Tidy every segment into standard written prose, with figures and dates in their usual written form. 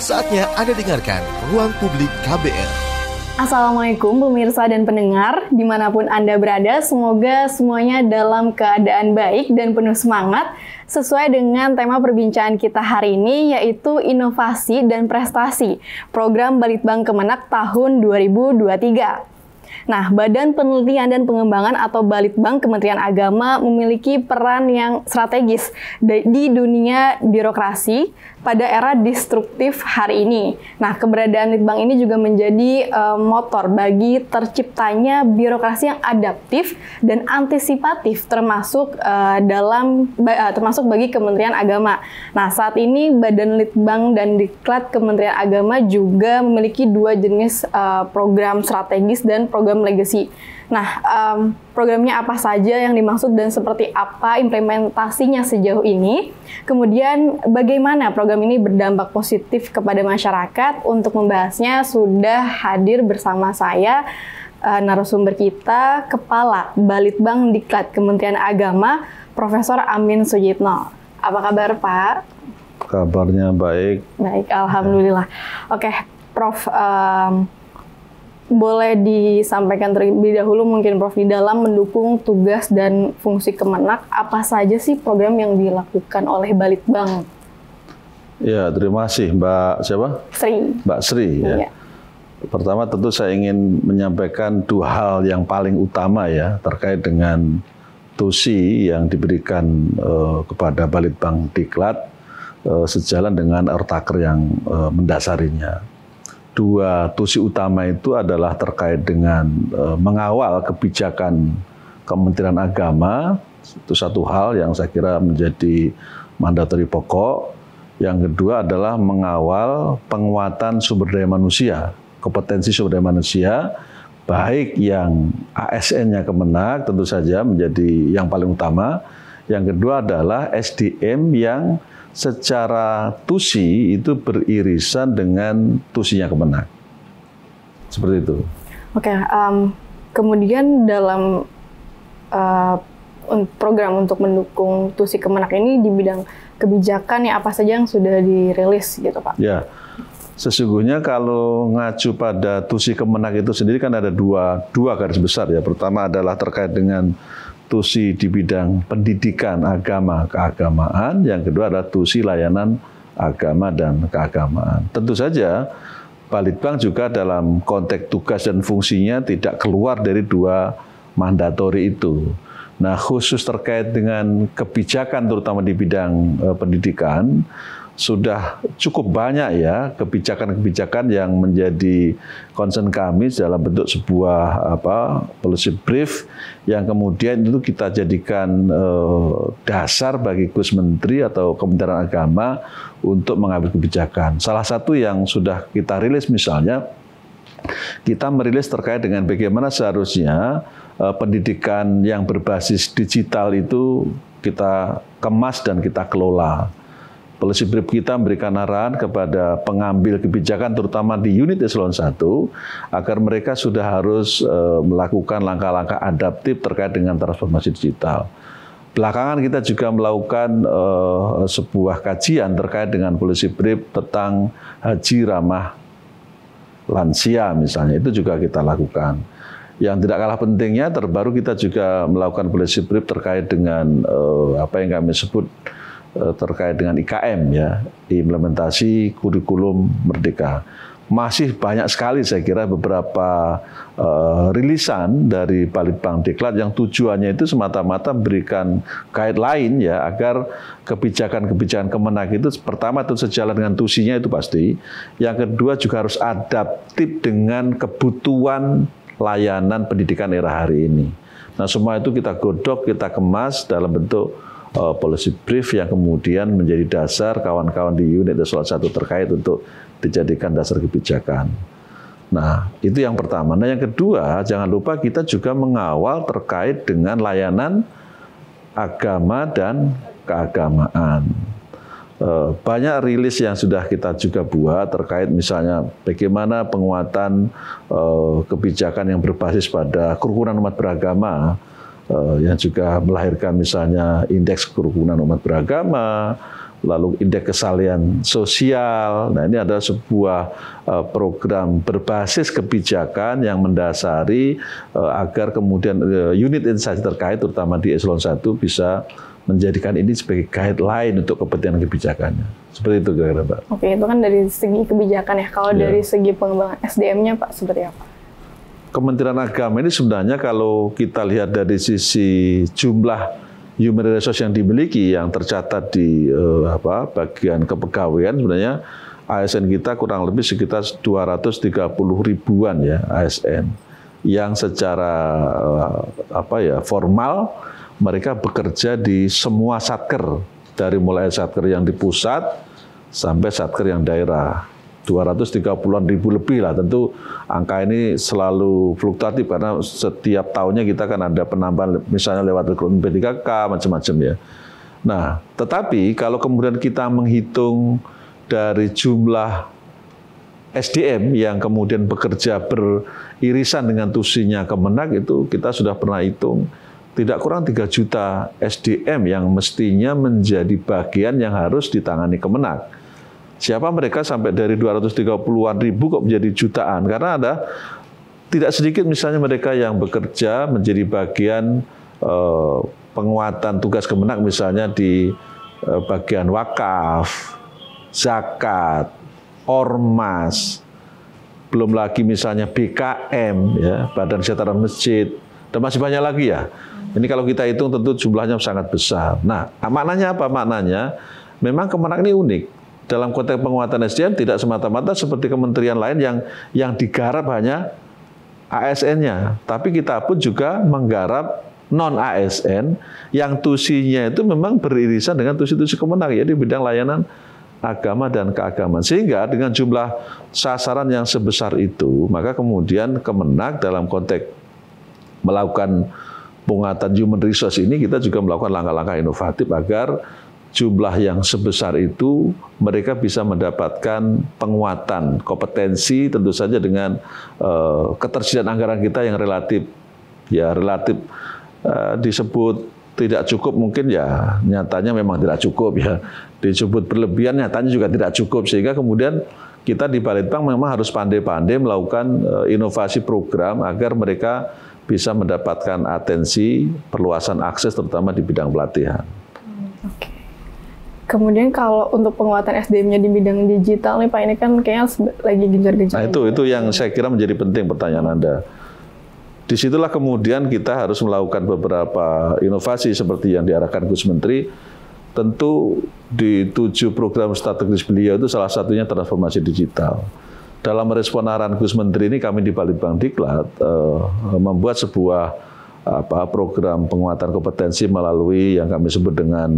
Saatnya Anda dengarkan Ruang Publik KBR. Assalamualaikum pemirsa dan pendengar, dimanapun Anda berada, semoga semuanya dalam keadaan baik dan penuh semangat, sesuai dengan tema perbincangan kita hari ini, yaitu inovasi dan prestasi, program Balitbang Kemenak tahun 2023. Nah, Badan Penelitian dan Pengembangan atau Balitbang Kementerian Agama memiliki peran yang strategis di dunia birokrasi pada era destruktif hari ini. Nah, keberadaan Litbang ini juga menjadi motor bagi terciptanya birokrasi yang adaptif dan antisipatif termasuk termasuk bagi Kementerian Agama. Nah, saat ini Badan Litbang dan Diklat Kementerian Agama juga memiliki dua jenis program strategis dan program legacy. Nah, programnya apa saja yang dimaksud dan seperti apa implementasinya sejauh ini? Kemudian bagaimana program ini berdampak positif kepada masyarakat? Untuk membahasnya sudah hadir bersama saya narasumber kita, Kepala Balitbang Diklat Kementerian Agama, Profesor Amin Sujitno. Apa kabar, Pak? Kabarnya baik. Baik, alhamdulillah. Oke, Prof, boleh disampaikan terlebih dahulu mungkin Prof, di dalam mendukung tugas dan fungsi Kemenak, apa saja sih program yang dilakukan oleh Balitbang? Ya, terima kasih Mbak siapa? Sri. Mbak Sri. Ya. Pertama tentu saya ingin menyampaikan dua hal yang paling utama ya terkait dengan tusi yang diberikan kepada Balitbang Diklat sejalan dengan Ertaker yang mendasarinya. Dua tusi utama itu adalah terkait dengan mengawal kebijakan Kementerian Agama, itu satu hal yang saya kira menjadi mandatori pokok. Yang kedua adalah mengawal penguatan sumber daya manusia, kompetensi sumber daya manusia, baik yang ASN-nya Kemenak tentu saja menjadi yang paling utama. Yang kedua adalah SDM yang secara tusi itu beririsan dengan tusinya Kemenak. Seperti itu. Oke, kemudian dalam program untuk mendukung tusi Kemenak ini di bidang kebijakan ya apa saja yang sudah dirilis gitu Pak? Ya, sesungguhnya kalau ngacu pada tusi Kemenak itu sendiri kan ada dua garis besar ya. Pertama adalah terkait dengan tusi di bidang pendidikan agama keagamaan, yang kedua adalah tusi layanan agama dan keagamaan. Tentu saja Balitbang juga dalam konteks tugas dan fungsinya tidak keluar dari dua mandatori itu. Nah, khusus terkait dengan kebijakan terutama di bidang pendidikan, sudah cukup banyak ya kebijakan-kebijakan yang menjadi concern kami dalam bentuk sebuah policy brief yang kemudian itu kita jadikan dasar bagi Gus Menteri atau Kementerian Agama untuk mengambil kebijakan. Salah satu yang sudah kita rilis misalnya, kita merilis terkait dengan bagaimana seharusnya pendidikan yang berbasis digital itu kita kemas dan kita kelola. Policy brief kita memberikan arahan kepada pengambil kebijakan terutama di unit eselon 1 agar mereka sudah harus melakukan langkah-langkah adaptif terkait dengan transformasi digital. Belakangan kita juga melakukan sebuah kajian terkait dengan policy brief tentang haji ramah lansia misalnya, itu juga kita lakukan. Yang tidak kalah pentingnya terbaru kita juga melakukan policy brief terkait dengan apa yang kami sebut terkait dengan IKM ya, implementasi kurikulum merdeka. Masih banyak sekali saya kira beberapa rilisan dari Balitbang Diklat yang tujuannya itu semata-mata memberikan guideline ya agar kebijakan-kebijakan Kemenak itu pertama itu sejalan dengan tusinya itu pasti. Yang kedua juga harus adaptif dengan kebutuhan layanan pendidikan era hari ini. Nah, semua itu kita godok, kita kemas dalam bentuk policy brief yang kemudian menjadi dasar kawan-kawan di unit eselon 1 terkait untuk dijadikan dasar kebijakan. Nah, itu yang pertama. Nah, yang kedua, jangan lupa kita juga mengawal terkait dengan layanan agama dan keagamaan. Banyak rilis yang sudah kita juga buat terkait misalnya bagaimana penguatan kebijakan yang berbasis pada kerukunan umat beragama, yang juga melahirkan misalnya indeks kerukunan umat beragama, lalu indeks kesalahan sosial. Nah, ini adalah sebuah program berbasis kebijakan yang mendasari agar kemudian unit instansi terkait, terutama di eselon 1, bisa menjadikan ini sebagai guideline untuk kepentingan kebijakannya. Seperti itu kira-kira, Pak. Oke, itu kan dari segi kebijakan ya. Kalau dari segi pengembangan SDM-nya, Pak, seperti apa? Kementerian Agama ini sebenarnya kalau kita lihat dari sisi jumlah human resource yang dimiliki, yang tercatat di bagian kepegawaian, sebenarnya ASN kita kurang lebih sekitar 230 ribuan ya ASN yang secara formal mereka bekerja di semua satker, dari mulai satker yang di pusat sampai satker yang daerah. 230-an ribu lebih lah. Tentu angka ini selalu fluktuatif karena setiap tahunnya kita kan ada penambahan, misalnya lewat rekrutmen P3K, macam-macam ya. Nah, tetapi kalau kemudian kita menghitung dari jumlah SDM yang kemudian bekerja beririsan dengan tusinya Kemenak, itu kita sudah pernah hitung tidak kurang 3 juta SDM yang mestinya menjadi bagian yang harus ditangani Kemenak. Siapa mereka sampai dari 230-an ribu kok menjadi jutaan? Karena ada tidak sedikit misalnya mereka yang bekerja menjadi bagian penguatan tugas Kemenak, misalnya di bagian wakaf, zakat, ormas, belum lagi misalnya BKM, ya, Badan Kesejahteraan Masjid, dan masih banyak lagi ya. Ini kalau kita hitung tentu jumlahnya sangat besar. Nah, maknanya apa? Maknanya memang Kemenak ini unik. Dalam konteks penguatan SDM tidak semata-mata seperti kementerian lain yang digarap hanya ASN-nya, tapi kita pun juga menggarap non-ASN yang tusinya itu memang beririsan dengan tusi-tusi Kemenak, ya, di bidang layanan agama dan keagamaan. Sehingga dengan jumlah sasaran yang sebesar itu, maka kemudian Kemenak dalam konteks melakukan penguatan human resource ini, kita juga melakukan langkah-langkah inovatif agar jumlah yang sebesar itu mereka bisa mendapatkan penguatan kompetensi, tentu saja dengan ketersediaan anggaran kita yang relatif disebut tidak cukup, mungkin ya nyatanya memang tidak cukup ya, disebut berlebihan nyatanya juga tidak cukup, sehingga kemudian kita di Balitbank memang harus pandai-pandai melakukan inovasi program agar mereka bisa mendapatkan atensi, perluasan akses terutama di bidang pelatihan. Oke. Kemudian kalau untuk penguatan SDM-nya di bidang digital nih Pak, ini kan kayaknya lagi gencar-gencar. Nah itu yang saya kira menjadi penting pertanyaan Anda. Disitulah kemudian kita harus melakukan beberapa inovasi seperti yang diarahkan Gus Menteri. Tentu di 7 program strategis beliau itu salah satunya transformasi digital. Dalam merespon arahan Gus Menteri ini, kami di Balitbank Diklat membuat sebuah program penguatan kompetensi melalui yang kami sebut dengan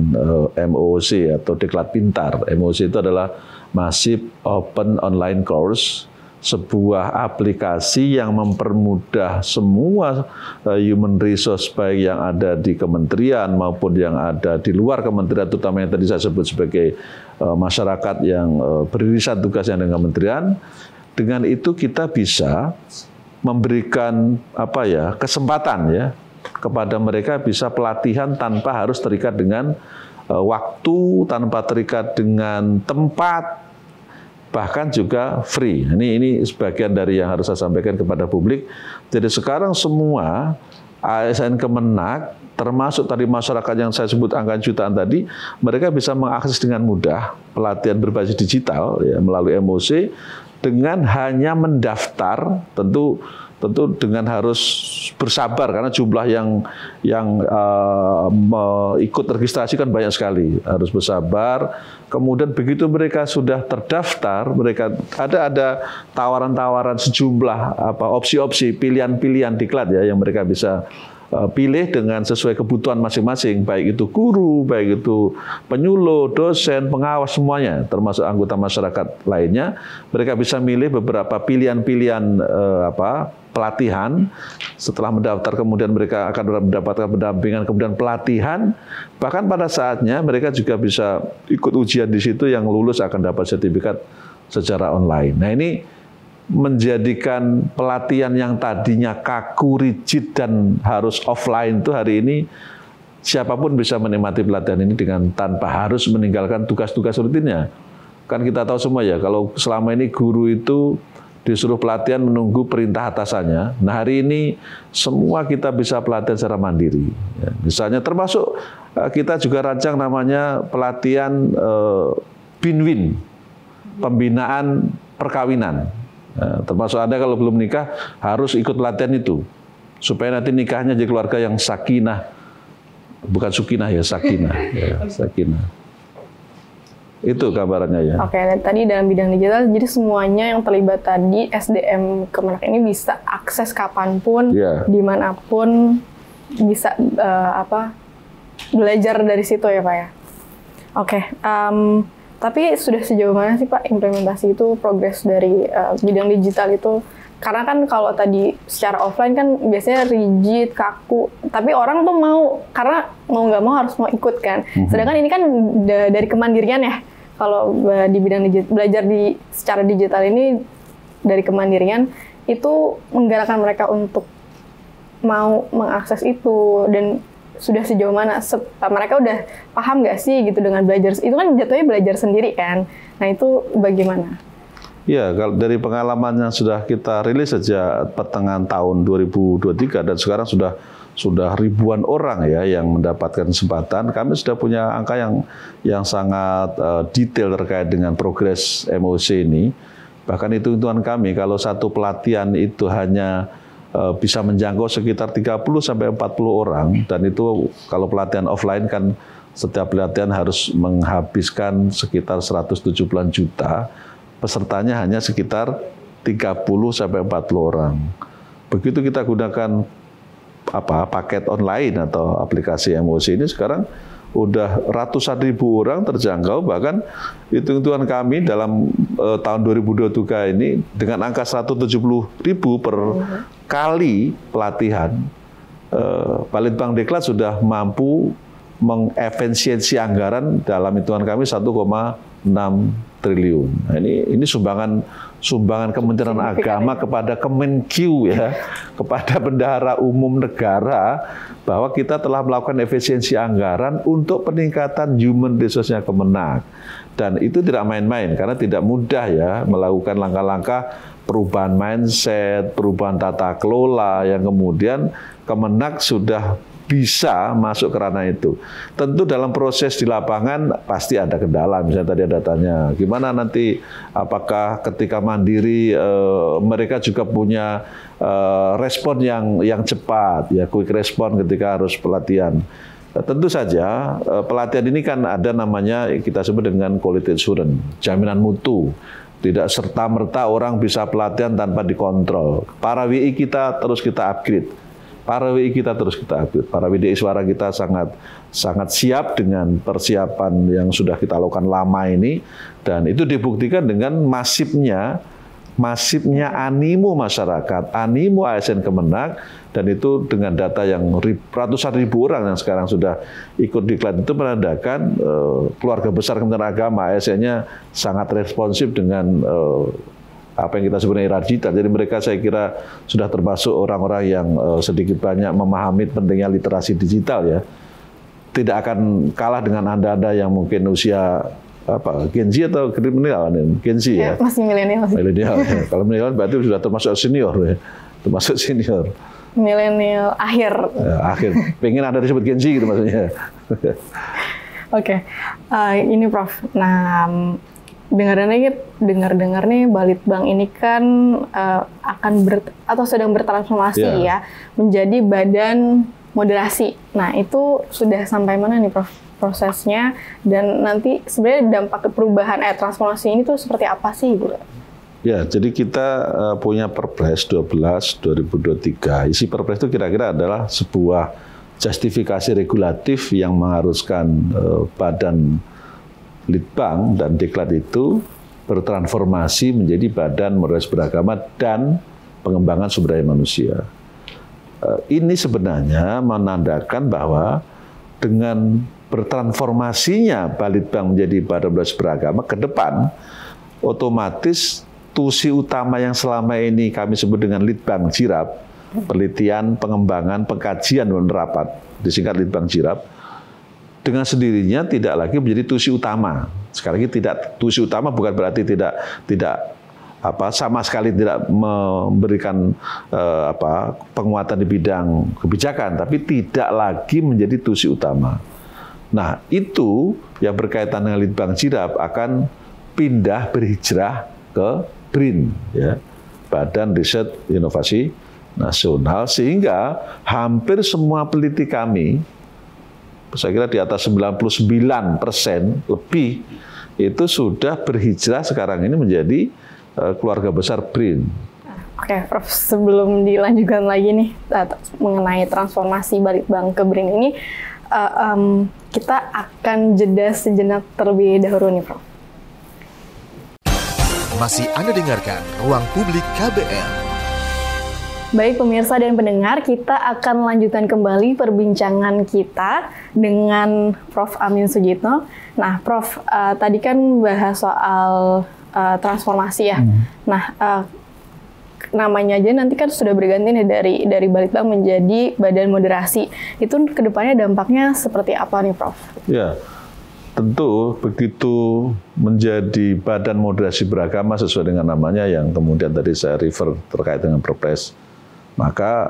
MOOC atau Diklat Pintar. MOOC itu adalah Massive Open Online Course, sebuah aplikasi yang mempermudah semua human resource baik yang ada di kementerian maupun yang ada di luar kementerian, terutama yang tadi saya sebut sebagai masyarakat yang beririsan tugasnya dengan kementerian. Dengan itu kita bisa memberikan kesempatan ya kepada mereka bisa pelatihan tanpa harus terikat dengan waktu, tanpa terikat dengan tempat, bahkan juga free. Ini sebagian dari yang harus saya sampaikan kepada publik. Jadi sekarang semua ASN Kemenak, termasuk tadi masyarakat yang saya sebut angka jutaan tadi, mereka bisa mengakses dengan mudah pelatihan berbasis digital ya, melalui MOOC dengan hanya mendaftar. Tentu dengan harus bersabar karena jumlah yang ikut registrasi kan banyak sekali, harus bersabar. Kemudian begitu mereka sudah terdaftar, mereka ada tawaran-tawaran sejumlah opsi-opsi, pilihan-pilihan diklat ya yang mereka bisa pilih dengan sesuai kebutuhan masing-masing, baik itu guru, baik itu penyuluh, dosen, pengawas, semuanya, termasuk anggota masyarakat lainnya. Mereka bisa milih beberapa pilihan-pilihan pelatihan. Setelah mendaftar kemudian mereka akan mendapatkan pendampingan, kemudian pelatihan. Bahkan pada saatnya mereka juga bisa ikut ujian di situ, yang lulus akan dapat sertifikat secara online. Nah ini menjadikan pelatihan yang tadinya kaku, rigid, dan harus offline itu hari ini siapapun bisa menikmati pelatihan ini dengan tanpa harus meninggalkan tugas-tugas rutinnya. Kan kita tahu semua ya, kalau selama ini guru itu disuruh pelatihan menunggu perintah atasannya. Nah hari ini semua kita bisa pelatihan secara mandiri. Ya, misalnya termasuk kita juga rancang namanya pelatihan Binwin, pembinaan perkawinan. Nah, termasuk Anda kalau belum nikah harus ikut pelatihan itu. Supaya nanti nikahnya jadi keluarga yang sakinah. Bukan sukinah ya, sakinah. Ya, sakinah. Itu gambarannya ya. Oke, tadi dalam bidang digital, jadi semuanya yang terlibat tadi SDM Kemenak ini bisa akses kapanpun, dimanapun, bisa belajar dari situ ya Pak ya. Oke, tapi sudah sejauh mana sih Pak implementasi itu, progres dari bidang digital itu? Karena kan kalau tadi secara offline kan biasanya rigid, kaku, tapi orang tuh mau, karena mau nggak mau harus mau ikut kan. Sedangkan ini kan dari kemandirian ya. Kalau di bidang belajar secara digital ini dari kemandirian itu menggerakkan mereka untuk mau mengakses itu, dan sudah sejauh mana mereka udah paham nggak sih gitu dengan belajar itu, kan jatuhnya belajar sendiri kan. Nah itu bagaimana? Ya, kalau dari pengalaman yang sudah kita rilis sejak pertengahan tahun 2023 dan sekarang sudah ribuan orang ya yang mendapatkan kesempatan. Kami sudah punya angka yang sangat detail terkait dengan progres MOC ini. Bahkan hitung-hitungan kami kalau satu pelatihan itu hanya bisa menjangkau sekitar 30 sampai 40 orang, dan itu kalau pelatihan offline kan setiap pelatihan harus menghabiskan sekitar 170-an juta. Pesertanya hanya sekitar 30 sampai 40 orang. Begitu kita gunakan paket online atau aplikasi MOC ini, sekarang udah ratusan ribu orang terjangkau. Bahkan hitung-hitungan kami dalam tahun 2023 ini dengan angka 170.000 per kali pelatihan, Balitbank Diklat sudah mampu mengefisiensi anggaran dalam hitungan kami 1,6 triliun. Nah, ini sumbangan Kementerian Agama kepada Kemenkyu ya, kepada Bendahara Umum Negara, bahwa kita telah melakukan efisiensi anggaran untuk peningkatan human resource-nya Kemenak. Dan itu tidak main-main, karena tidak mudah ya melakukan langkah-langkah perubahan mindset, perubahan tata kelola yang kemudian Kemenak sudah bisa masuk ke ranah itu. Tentu dalam proses di lapangan pasti ada kendala. Misalnya tadi ada tanya, gimana nanti apakah ketika mandiri mereka juga punya respon yang cepat, ya quick respon ketika harus pelatihan. Tentu saja pelatihan ini kan ada namanya kita sebut dengan quality assurance, jaminan mutu. Tidak serta-merta orang bisa pelatihan tanpa dikontrol. Para WI kita terus kita upgrade. Para WI kita terus kita upgrade. Para WDI suara kita sangat siap dengan persiapan yang sudah kita lakukan lama ini, dan itu dibuktikan dengan masifnya animo masyarakat, animo ASN Kemenak, dan itu dengan data yang ratusan ribu orang yang sekarang sudah ikut diklat itu menandakan keluarga besar Kementerian Agama ASN-nya sangat responsif dengan apa yang kita sebut era digital. Jadi mereka saya kira sudah termasuk orang-orang yang sedikit banyak memahami pentingnya literasi digital ya. Tidak akan kalah dengan Anda-Anda yang mungkin usia Gen Z atau milenial, Gen Z ya. Masih milenial. Milenial. Ya. Kalau milenial berarti sudah termasuk senior ya. Termasuk senior. Milenial akhir. Ya, akhir. Pengen Anda disebut Gen Z gitu maksudnya. Oke. Ini Prof. Nah, dengar-dengar nih Balitbank ini kan akan atau sedang bertransformasi ya menjadi badan moderasi. Nah, itu sudah sampai mana nih Prof prosesnya, dan nanti sebenarnya dampak perubahan transformasi ini tuh seperti apa sih gitu? Ya, jadi kita punya Perpres 12 2023. Isi Perpres itu kira-kira adalah sebuah justifikasi regulatif yang mengharuskan badan Litbang dan Diklat itu bertransformasi menjadi badan moderasi beragama dan pengembangan sumber daya manusia. Ini sebenarnya menandakan bahwa dengan bertransformasinya Balitbank menjadi badan moderasi beragama ke depan, otomatis tusi utama yang selama ini kami sebut dengan Litbang Jirap, penelitian, pengembangan, pengkajian dan rapat, disingkat Litbang Jirap, dengan sendirinya tidak lagi menjadi tusi utama. Sekali lagi tidak tusi utama bukan berarti tidak sama sekali tidak memberikan penguatan di bidang kebijakan, tapi tidak lagi menjadi tusi utama. Nah, itu yang berkaitan dengan Litbang Jirap akan pindah berhijrah ke BRIN, ya, Badan Riset Inovasi Nasional, sehingga hampir semua peneliti kami, saya kira di atas 99% lebih, itu sudah berhijrah sekarang ini menjadi keluarga besar BRIN. Oke, Prof, sebelum dilanjutkan lagi nih mengenai transformasi Balitbank ke BRIN ini, kita akan jeda sejenak terlebih dahulu nih, Prof. Masih Anda dengarkan Ruang Publik KBR. Baik pemirsa dan pendengar, kita akan lanjutkan kembali perbincangan kita dengan Prof. Amin Sujitno. Nah, Prof, tadi kan bahas soal transformasi ya. Nah, namanya aja nanti kan sudah berganti nih dari Balitbank menjadi Badan Moderasi. Itu kedepannya dampaknya seperti apa nih, Prof? Ya, tentu begitu menjadi Badan Moderasi Beragama sesuai dengan namanya yang kemudian tadi saya refer terkait dengan Perpres, maka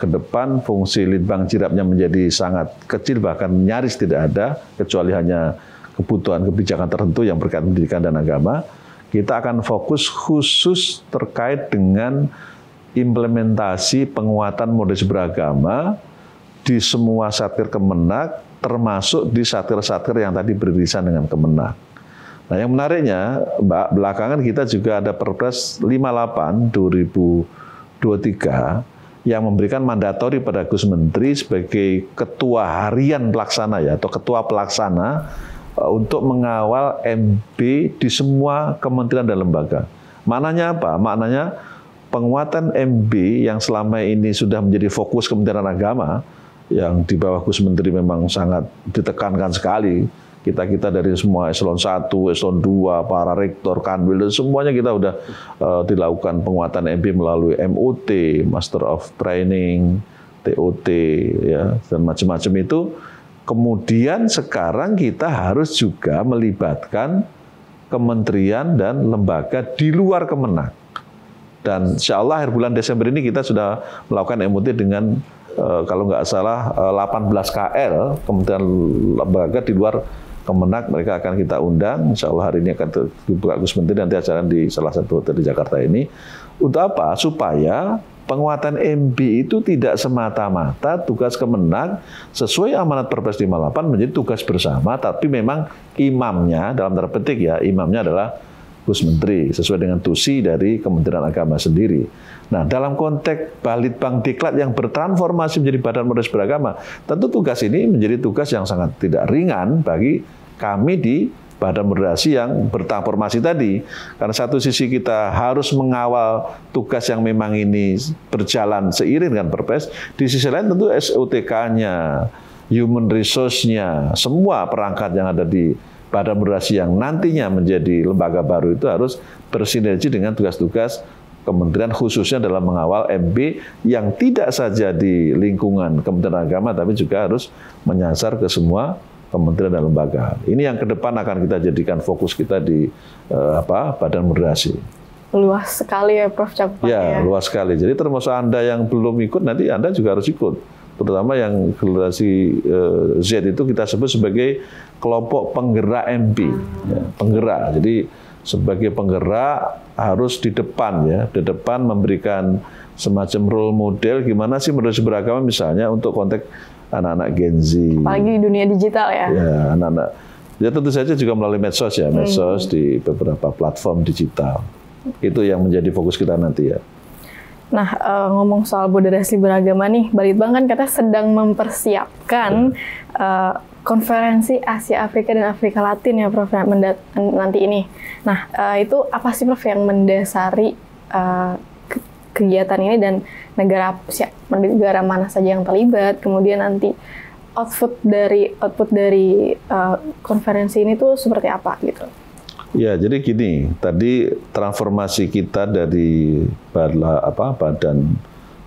ke depan fungsi Litbang Jirapnya menjadi sangat kecil, bahkan nyaris tidak ada, kecuali hanya kebutuhan kebijakan tertentu yang berkaitan pendidikan dan agama. Kita akan fokus khusus terkait dengan implementasi penguatan moderasi beragama di semua satker Kemenak, termasuk di satker-satker yang tadi beririsan dengan Kemenak. Nah, yang menariknya, Mbak, belakangan kita juga ada Perpres 58 2023 yang memberikan mandatori pada Gus Menteri sebagai ketua harian pelaksana ya, atau ketua pelaksana untuk mengawal MB di semua kementerian dan lembaga. Maknanya apa? Maknanya penguatan MB yang selama ini sudah menjadi fokus Kementerian Agama, yang di bawah Gus Menteri memang sangat ditekankan sekali. Kita dari semua eselon 1, eselon 2, para rektor, kanwil, semuanya kita sudah dilakukan penguatan MB melalui MOT, Master of Training, TOT, ya, dan macam-macam itu. Kemudian sekarang kita harus juga melibatkan kementerian dan lembaga di luar Kemenak. Dan insya Allah akhir bulan Desember ini kita sudah melakukan MOT dengan kalau nggak salah 18 KL, kementerian lembaga di luar Kemenak, mereka akan kita undang. Insya Allah hari ini akan dibuka Gus Menteri, nanti acara di salah satu hotel di Jakarta ini. Untuk apa? Supaya penguatan MB itu tidak semata-mata tugas Kemenak sesuai amanat Perpres 58 menjadi tugas bersama, tapi memang imamnya, dalam tanda petik ya, imamnya adalah Gus Menteri, sesuai dengan tusi dari Kementerian Agama sendiri. Nah, dalam konteks Balitbank Diklat yang bertransformasi menjadi Badan Moderasi Beragama, tentu tugas ini menjadi tugas yang sangat tidak ringan bagi kami di Badan Moderasi yang bertransformasi tadi. Karena satu sisi kita harus mengawal tugas yang memang ini berjalan seiring dengan Perpres, di sisi lain tentu SOTK-nya, human resource-nya, semua perangkat yang ada di Badan Moderasi yang nantinya menjadi lembaga baru itu harus bersinergi dengan tugas-tugas kementerian, khususnya dalam mengawal MB yang tidak saja di lingkungan Kementerian Agama, tapi juga harus menyasar ke semua kementerian dan lembaga. Ini yang ke depan akan kita jadikan fokus kita di Badan Moderasi. Luas sekali ya, Prof, cakupannya. Ya, luas sekali. Jadi termasuk Anda yang belum ikut, nanti Anda juga harus ikut. Terutama yang generasi Z itu kita sebut sebagai kelompok penggerak MB. Ya, penggerak. Jadi sebagai penggerak harus di depan ya, di depan memberikan semacam role model gimana sih moderasi beragama misalnya untuk konteks anak-anak Gen Z. Apalagi di dunia digital ya. Ya, anak-anak. Ya tentu saja juga melalui medsos ya, medsos di beberapa platform digital. Itu yang menjadi fokus kita nanti ya. Nah, ngomong soal moderasi beragama nih, Balitbank kan katanya sedang mempersiapkan konferensi Asia Afrika dan Afrika Latin ya, Prof, nanti ini. Nah, itu apa sih, Prof, yang mendasari kegiatan ini dan negara mana saja yang terlibat, kemudian nanti output dari konferensi ini tuh seperti apa gitu? Ya, jadi gini, tadi transformasi kita dari Badan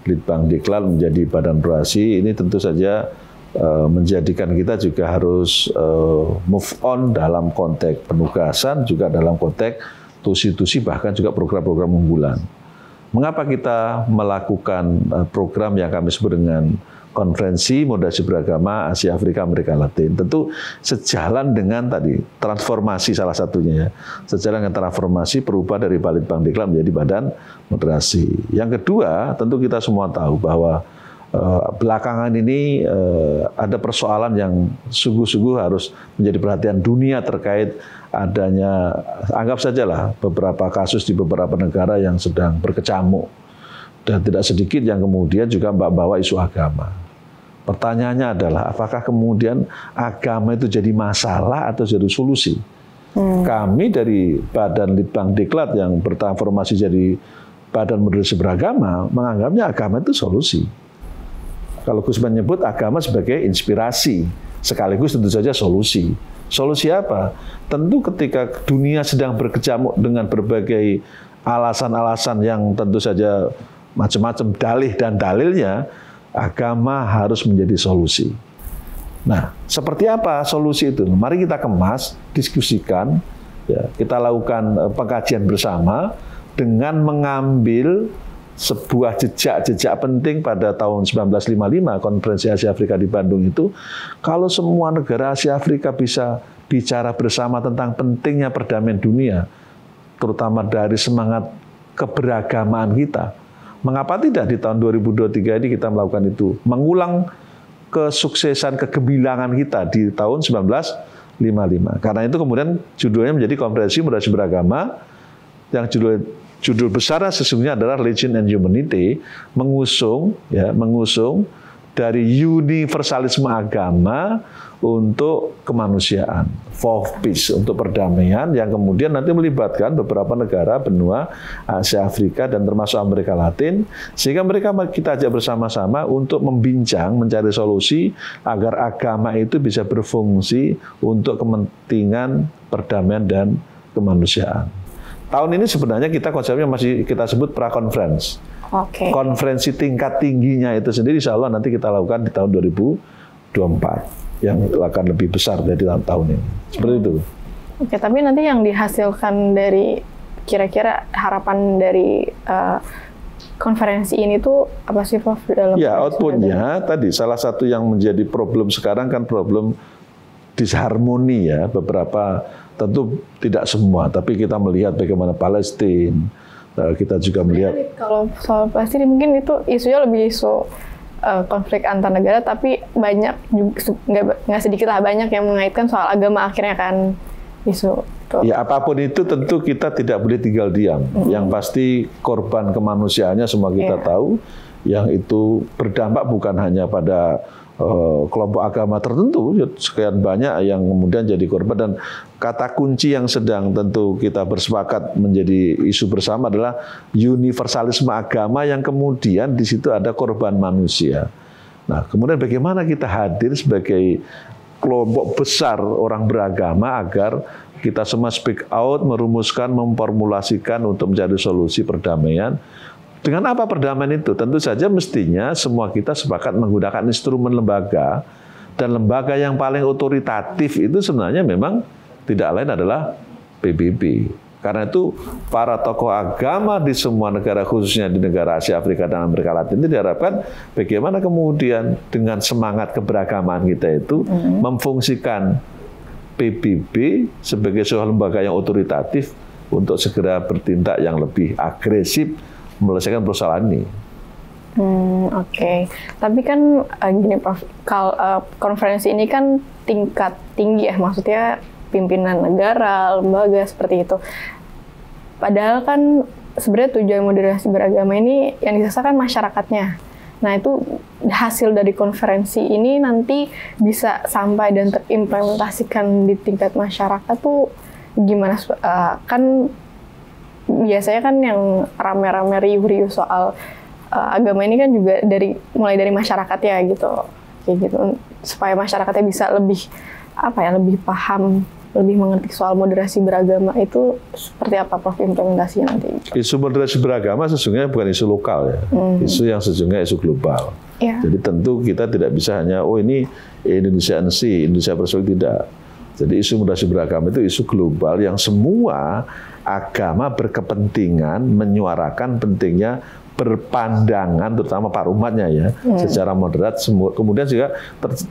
Litbang Diklat menjadi Badan Moderasi ini tentu saja menjadikan kita juga harus move on dalam konteks penugasan, juga dalam konteks tusi-tusi, bahkan juga program-program unggulan. Mengapa kita melakukan program yang kami sebut dengan Konferensi Moderasi Beragama Asia Afrika Amerika Latin? Tentu sejalan dengan tadi transformasi salah satunya ya. Sejalan dengan transformasi perubahan dari Balitbang Diklat menjadi Badan Moderasi. Yang kedua, tentu kita semua tahu bahwa belakangan ini ada persoalan yang sungguh-sungguh harus menjadi perhatian dunia terkait adanya, anggap sajalah beberapa kasus di beberapa negara yang sedang berkecamuk. Dan tidak sedikit yang kemudian juga bawa isu agama. Pertanyaannya adalah, apakah kemudian agama itu jadi masalah atau jadi solusi? Kami dari Badan Litbang Diklat yang bertransformasi jadi Badan Moderasi Beragama, menganggapnya agama itu solusi. Kalau Gus menyebut agama sebagai inspirasi, sekaligus tentu saja solusi. Solusi apa? Tentu ketika dunia sedang berkecamuk dengan berbagai alasan-alasan yang tentu saja macam-macam dalih dan dalilnya, agama harus menjadi solusi. Nah, seperti apa solusi itu? Mari kita kemas, diskusikan, ya, kita lakukan pengkajian bersama dengan mengambil sebuah jejak penting pada tahun 1955, Konferensi Asia Afrika di Bandung itu, kalau semua negara Asia Afrika bisa bicara bersama tentang pentingnya perdamaian dunia, terutama dari semangat keberagamaan kita, mengapa tidak di tahun 2023 ini kita melakukan itu? Mengulang kesuksesan, kegemilangan kita di tahun 1955. Karena itu kemudian judulnya menjadi Konferensi Moderasi Beragama, yang judul besarnya sesungguhnya adalah Religion and Humanity, mengusung dari universalisme agama untuk kemanusiaan, for peace, untuk perdamaian, yang kemudian nanti melibatkan beberapa negara benua Asia Afrika dan termasuk Amerika Latin, sehingga kita ajak bersama-sama untuk membincang, mencari solusi agar agama itu bisa berfungsi untuk kepentingan perdamaian dan kemanusiaan. Tahun ini sebenarnya kita konsepnya masih kita sebut pra-conference. Oke. Konferensi tingkat tingginya itu sendiri insya Allah nanti kita lakukan di tahun 2024 yang akan lebih besar dari tahun ini. Seperti itu. Oke, tapi nanti yang dihasilkan dari kira-kira harapan dari konferensi ini tuh apa sih, Prof? Ya, outputnya tadi salah satu yang menjadi problem sekarang kan problem disharmoni ya, beberapa, tentu tidak semua, tapi kita melihat bagaimana Palestina, kita juga melihat. Kalau soal Palestina mungkin itu isunya lebih isu konflik antar negara, tapi banyak nggak sedikit lah banyak yang mengaitkan soal agama akhirnya kan isu. Ya apapun itu tentu kita tidak boleh tinggal diam. Yang pasti korban kemanusiaannya semua kita tahu, yang itu berdampak bukan hanya pada kelompok agama tertentu, sekian banyak yang kemudian jadi korban, dan kata kunci yang sedang tentu kita bersepakat menjadi isu bersama adalah universalisme agama, yang kemudian di situ ada korban manusia. Nah, kemudian bagaimana kita hadir sebagai kelompok besar orang beragama agar kita semua speak out, merumuskan, memformulasikan untuk mencari solusi perdamaian. Dengan apa perdamaian itu? Tentu saja mestinya semua kita sepakat menggunakan instrumen lembaga, dan lembaga yang paling otoritatif itu sebenarnya memang tidak lain adalah PBB. Karena itu para tokoh agama di semua negara, khususnya di negara Asia Afrika dan Amerika Latin, itu diharapkan bagaimana kemudian dengan semangat keberagamaan kita itu memfungsikan PBB sebagai sebuah lembaga yang otoritatif untuk segera bertindak yang lebih agresif menyelesaikan persoalan ini. Oke. Tapi kan gini Prof, konferensi ini kan tingkat tinggi ya, maksudnya pimpinan negara, lembaga seperti itu. Padahal kan sebenarnya tujuan moderasi beragama ini yang dirasakan masyarakatnya. Nah itu hasil dari konferensi ini nanti bisa sampai dan terimplementasikan di tingkat masyarakat tuh gimana? Kan biasanya kan yang rame-rame riuh-riuh soal agama ini kan juga mulai dari masyarakat ya gitu, kayak gitu, supaya masyarakatnya bisa lebih lebih paham lebih mengerti soal moderasi beragama itu seperti apa Prof implementasinya nanti? Isu moderasi beragama sesungguhnya bukan isu lokal ya, isu yang sesungguhnya isu global. Yeah. Jadi tentu kita tidak bisa hanya ini Indonesia NC, Indonesia Perspektif, tidak. Jadi isu moderasi beragama itu isu global yang semua agama berkepentingan menyuarakan pentingnya berpandangan, terutama para umatnya ya, secara moderat. Kemudian juga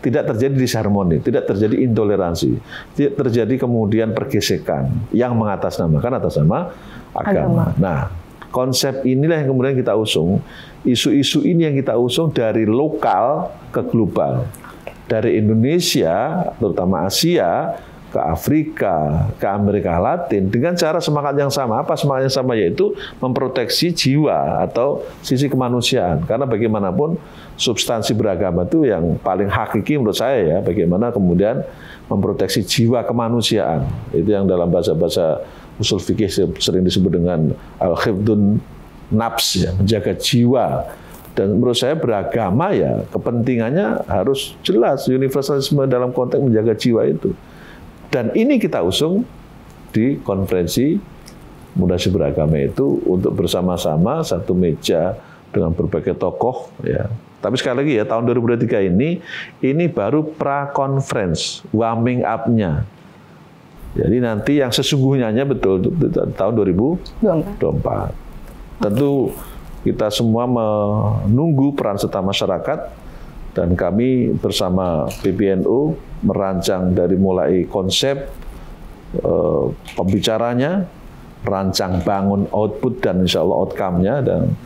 tidak terjadi disharmoni, tidak terjadi intoleransi, tidak terjadi kemudian pergesekan yang mengatasnamakan atas nama agama. Nah, konsep inilah yang kemudian kita usung. Isu-isu ini yang kita usung dari lokal ke global, dari Indonesia, terutama Asia, ke Afrika, ke Amerika Latin, dengan cara semangat yang sama. Apa semangat yang sama? Yaitu memproteksi jiwa atau sisi kemanusiaan. Karena bagaimanapun substansi beragama itu yang paling hakiki menurut saya ya, bagaimana kemudian memproteksi jiwa kemanusiaan. Itu yang dalam bahasa-bahasa usul fikih sering disebut dengan al-khifdun nafs, ya, menjaga jiwa. Dan menurut saya beragama ya kepentingannya harus jelas, universalisme dalam konteks menjaga jiwa itu. Dan ini kita usung di konferensi moderasi beragama itu untuk bersama-sama satu meja dengan berbagai tokoh ya. Tapi sekali lagi ya, tahun 2023 ini baru pra-conference, warming up-nya. Jadi nanti yang sesungguhnya betul tahun 2024. Tentu kita semua menunggu peran serta masyarakat. Dan kami bersama PBNU merancang dari mulai konsep pembicaranya, rancang bangun output dan insya Allah outcome-nya, dan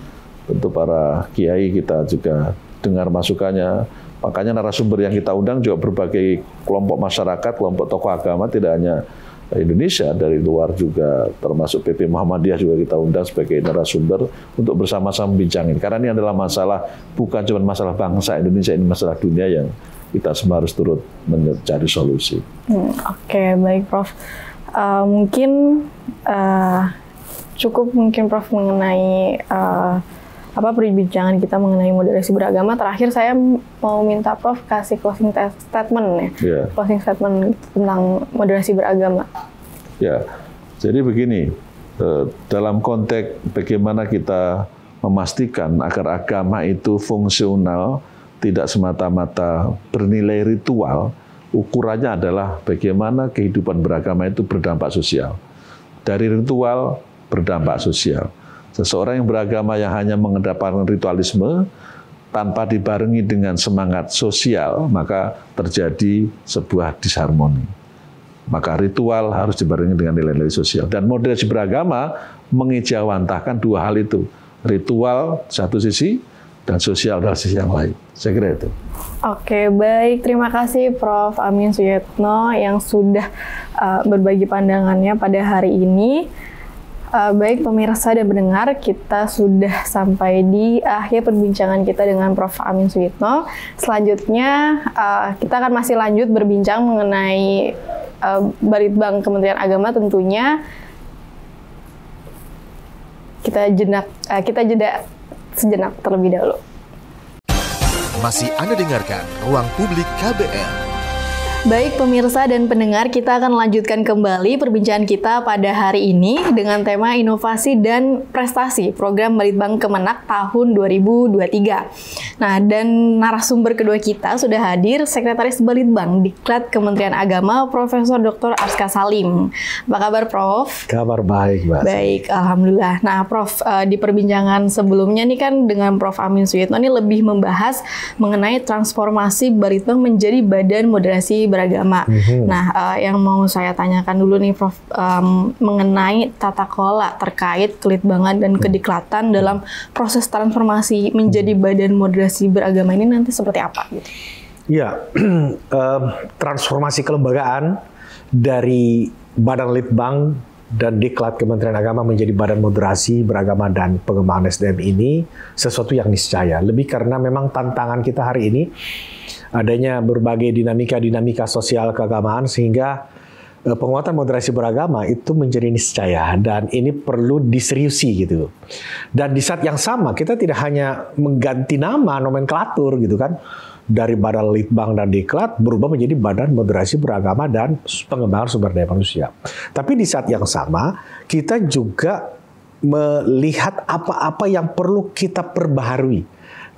tentu para kiai kita juga dengar masukannya. Makanya narasumber yang kita undang juga berbagai kelompok masyarakat, kelompok tokoh agama, tidak hanya Indonesia, dari luar juga, termasuk PP Muhammadiyah juga kita undang sebagai narasumber untuk bersama-sama membincangin. Karena ini adalah masalah, bukan cuma masalah bangsa Indonesia, ini masalah dunia yang kita semua harus turut mencari solusi. Oke, baik Prof. Mungkin cukup Prof mengenai perbincangan kita mengenai moderasi beragama. Terakhir saya mau minta Prof kasih closing statement ya, closing statement tentang moderasi beragama. Ya, jadi begini, dalam konteks bagaimana kita memastikan agar agama itu fungsional, tidak semata-mata bernilai ritual, ukurannya adalah bagaimana kehidupan beragama itu berdampak sosial. Dari ritual berdampak sosial. Seseorang yang beragama yang hanya mengedepankan ritualisme tanpa dibarengi dengan semangat sosial, maka terjadi sebuah disharmoni. Maka ritual harus dibarengi dengan nilai-nilai sosial. Dan moderasi beragama mengejawantahkan dua hal itu. Ritual satu sisi dan sosial dari sisi yang lain. Saya kira itu. Oke, baik. Terima kasih Prof. Amin Suyitno yang sudah berbagi pandangannya pada hari ini. Baik pemirsa dan pendengar, kita sudah sampai di akhir perbincangan kita dengan Prof. Amin Suyitno. Selanjutnya kita akan masih lanjut berbincang mengenai Balitbang Kementerian Agama tentunya. Kita jeda sejenak terlebih dahulu. Masih Anda dengarkan Ruang Publik KBR. Baik pemirsa dan pendengar, kita akan lanjutkan kembali perbincangan kita pada hari ini dengan tema inovasi dan prestasi program Balitbang Kemenak tahun 2023. Nah, dan narasumber kedua kita sudah hadir Sekretaris Balitbang Diklat Kementerian Agama Profesor Dr. Arska Salim. Apa kabar Prof? Kabar baik, Mbak. Baik, alhamdulillah. Nah, Prof, di perbincangan sebelumnya nih kan dengan Prof. Amin Suyitno ini lebih membahas mengenai transformasi Balitbang menjadi Badan Moderasi Beragama. Nah, yang mau saya tanyakan dulu nih Prof, mengenai tata kelola terkait kelitbangan dan kediklatan dalam proses transformasi menjadi Badan Moderasi Beragama ini nanti seperti apa? Gitu? Ya, transformasi kelembagaan dari Badan Litbang dan Diklat Kementerian Agama menjadi Badan Moderasi Beragama dan Pengembangan SDM ini sesuatu yang niscaya. Lebih karena memang tantangan kita hari ini adanya berbagai dinamika sosial keagamaan sehingga penguatan moderasi beragama itu menjadi niscaya dan ini perlu diseriusi gitu. Dan di saat yang sama kita tidak hanya mengganti nama nomenklatur gitu kan, dari Badan Litbang dan Diklat berubah menjadi Badan Moderasi Beragama dan Pengembangan Sumber Daya Manusia. Tapi di saat yang sama, kita juga melihat apa-apa yang perlu kita perbaharui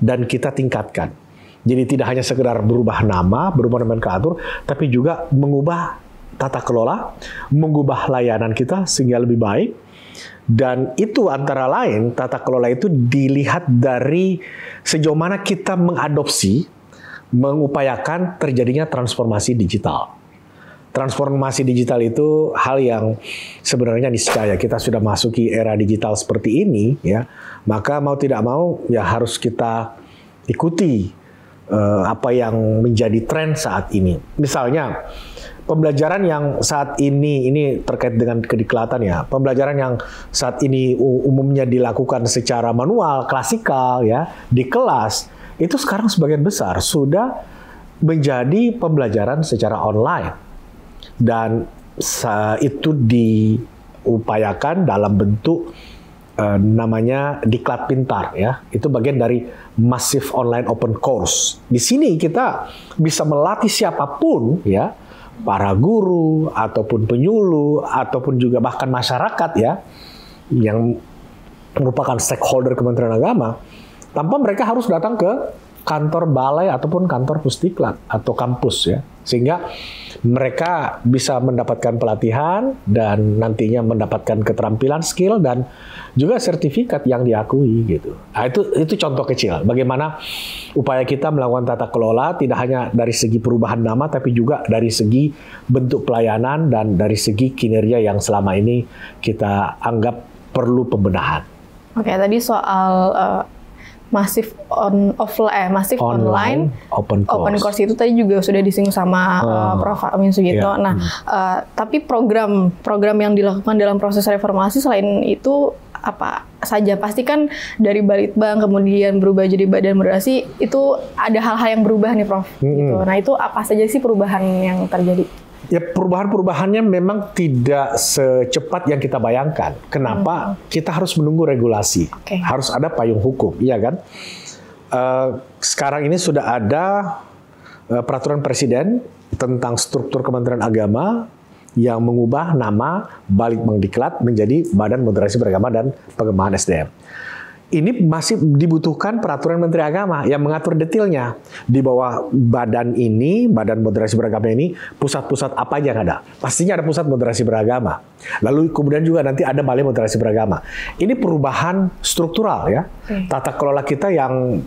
dan kita tingkatkan. Jadi tidak hanya sekedar berubah nama, berubah nomenklatur, tapi juga mengubah tata kelola, mengubah layanan kita sehingga lebih baik. Dan itu antara lain, tata kelola itu dilihat dari sejauh mana kita mengadopsi, mengupayakan terjadinya transformasi digital. Transformasi digital itu hal yang sebenarnya niscaya kita sudah masuki era digital seperti ini, ya. Maka mau tidak mau ya harus kita ikuti apa yang menjadi tren saat ini. Misalnya pembelajaran yang saat ini terkait dengan kediklatan ya. Pembelajaran yang saat ini umumnya dilakukan secara manual, klasikal ya, di kelas, itu sekarang sebagian besar sudah menjadi pembelajaran secara online. Dan itu diupayakan dalam bentuk namanya Diklat Pintar ya. Itu bagian dari Massive Online Open Course. Di sini kita bisa melatih siapapun ya, para guru ataupun penyuluh ataupun juga bahkan masyarakat ya yang merupakan stakeholder Kementerian Agama, tanpa mereka harus datang ke kantor balai ataupun kantor pusdiklat atau kampus ya, sehingga mereka bisa mendapatkan pelatihan dan nantinya mendapatkan keterampilan, skill dan juga sertifikat yang diakui gitu. Nah, itu contoh kecil bagaimana upaya kita melakukan tata kelola tidak hanya dari segi perubahan nama tapi juga dari segi bentuk pelayanan dan dari segi kinerja yang selama ini kita anggap perlu pembenahan. Oke, tadi soal masif online open course itu tadi juga sudah disinggung sama Prof. Amin Sugito. Yeah. Nah, tapi program yang dilakukan dalam proses reformasi selain itu apa saja? Pasti kan dari Balitbang kemudian berubah jadi Badan Moderasi, itu ada hal-hal yang berubah nih Prof. Gitu. Nah, itu apa saja sih perubahan yang terjadi? Ya, perubahan-perubahannya memang tidak secepat yang kita bayangkan. Kenapa? Kita harus menunggu regulasi. Harus ada payung hukum, iya kan? Sekarang ini sudah ada peraturan presiden tentang struktur Kementerian Agama yang mengubah nama Balitbang Diklat menjadi Badan Moderasi Beragama dan Pengembangan SDM. Ini masih dibutuhkan peraturan Menteri Agama yang mengatur detailnya. Di bawah badan ini, Badan Moderasi Beragama ini, pusat-pusat apa aja yang ada? Pastinya ada pusat moderasi beragama. Lalu kemudian juga nanti ada balai moderasi beragama. Ini perubahan struktural ya. Tata kelola kita yang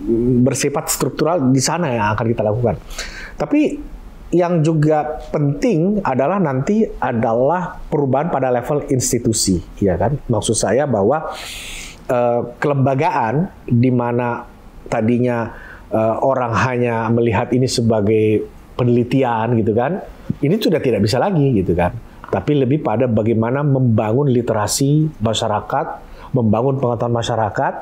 bersifat struktural di sana yang akan kita lakukan. Tapi yang juga penting adalah nanti adalah perubahan pada level institusi, ya kan? Maksud saya bahwa kelembagaan di mana tadinya orang hanya melihat ini sebagai penelitian gitu kan, ini sudah tidak bisa lagi gitu kan, tapi lebih pada bagaimana membangun literasi masyarakat, membangun pengetahuan masyarakat,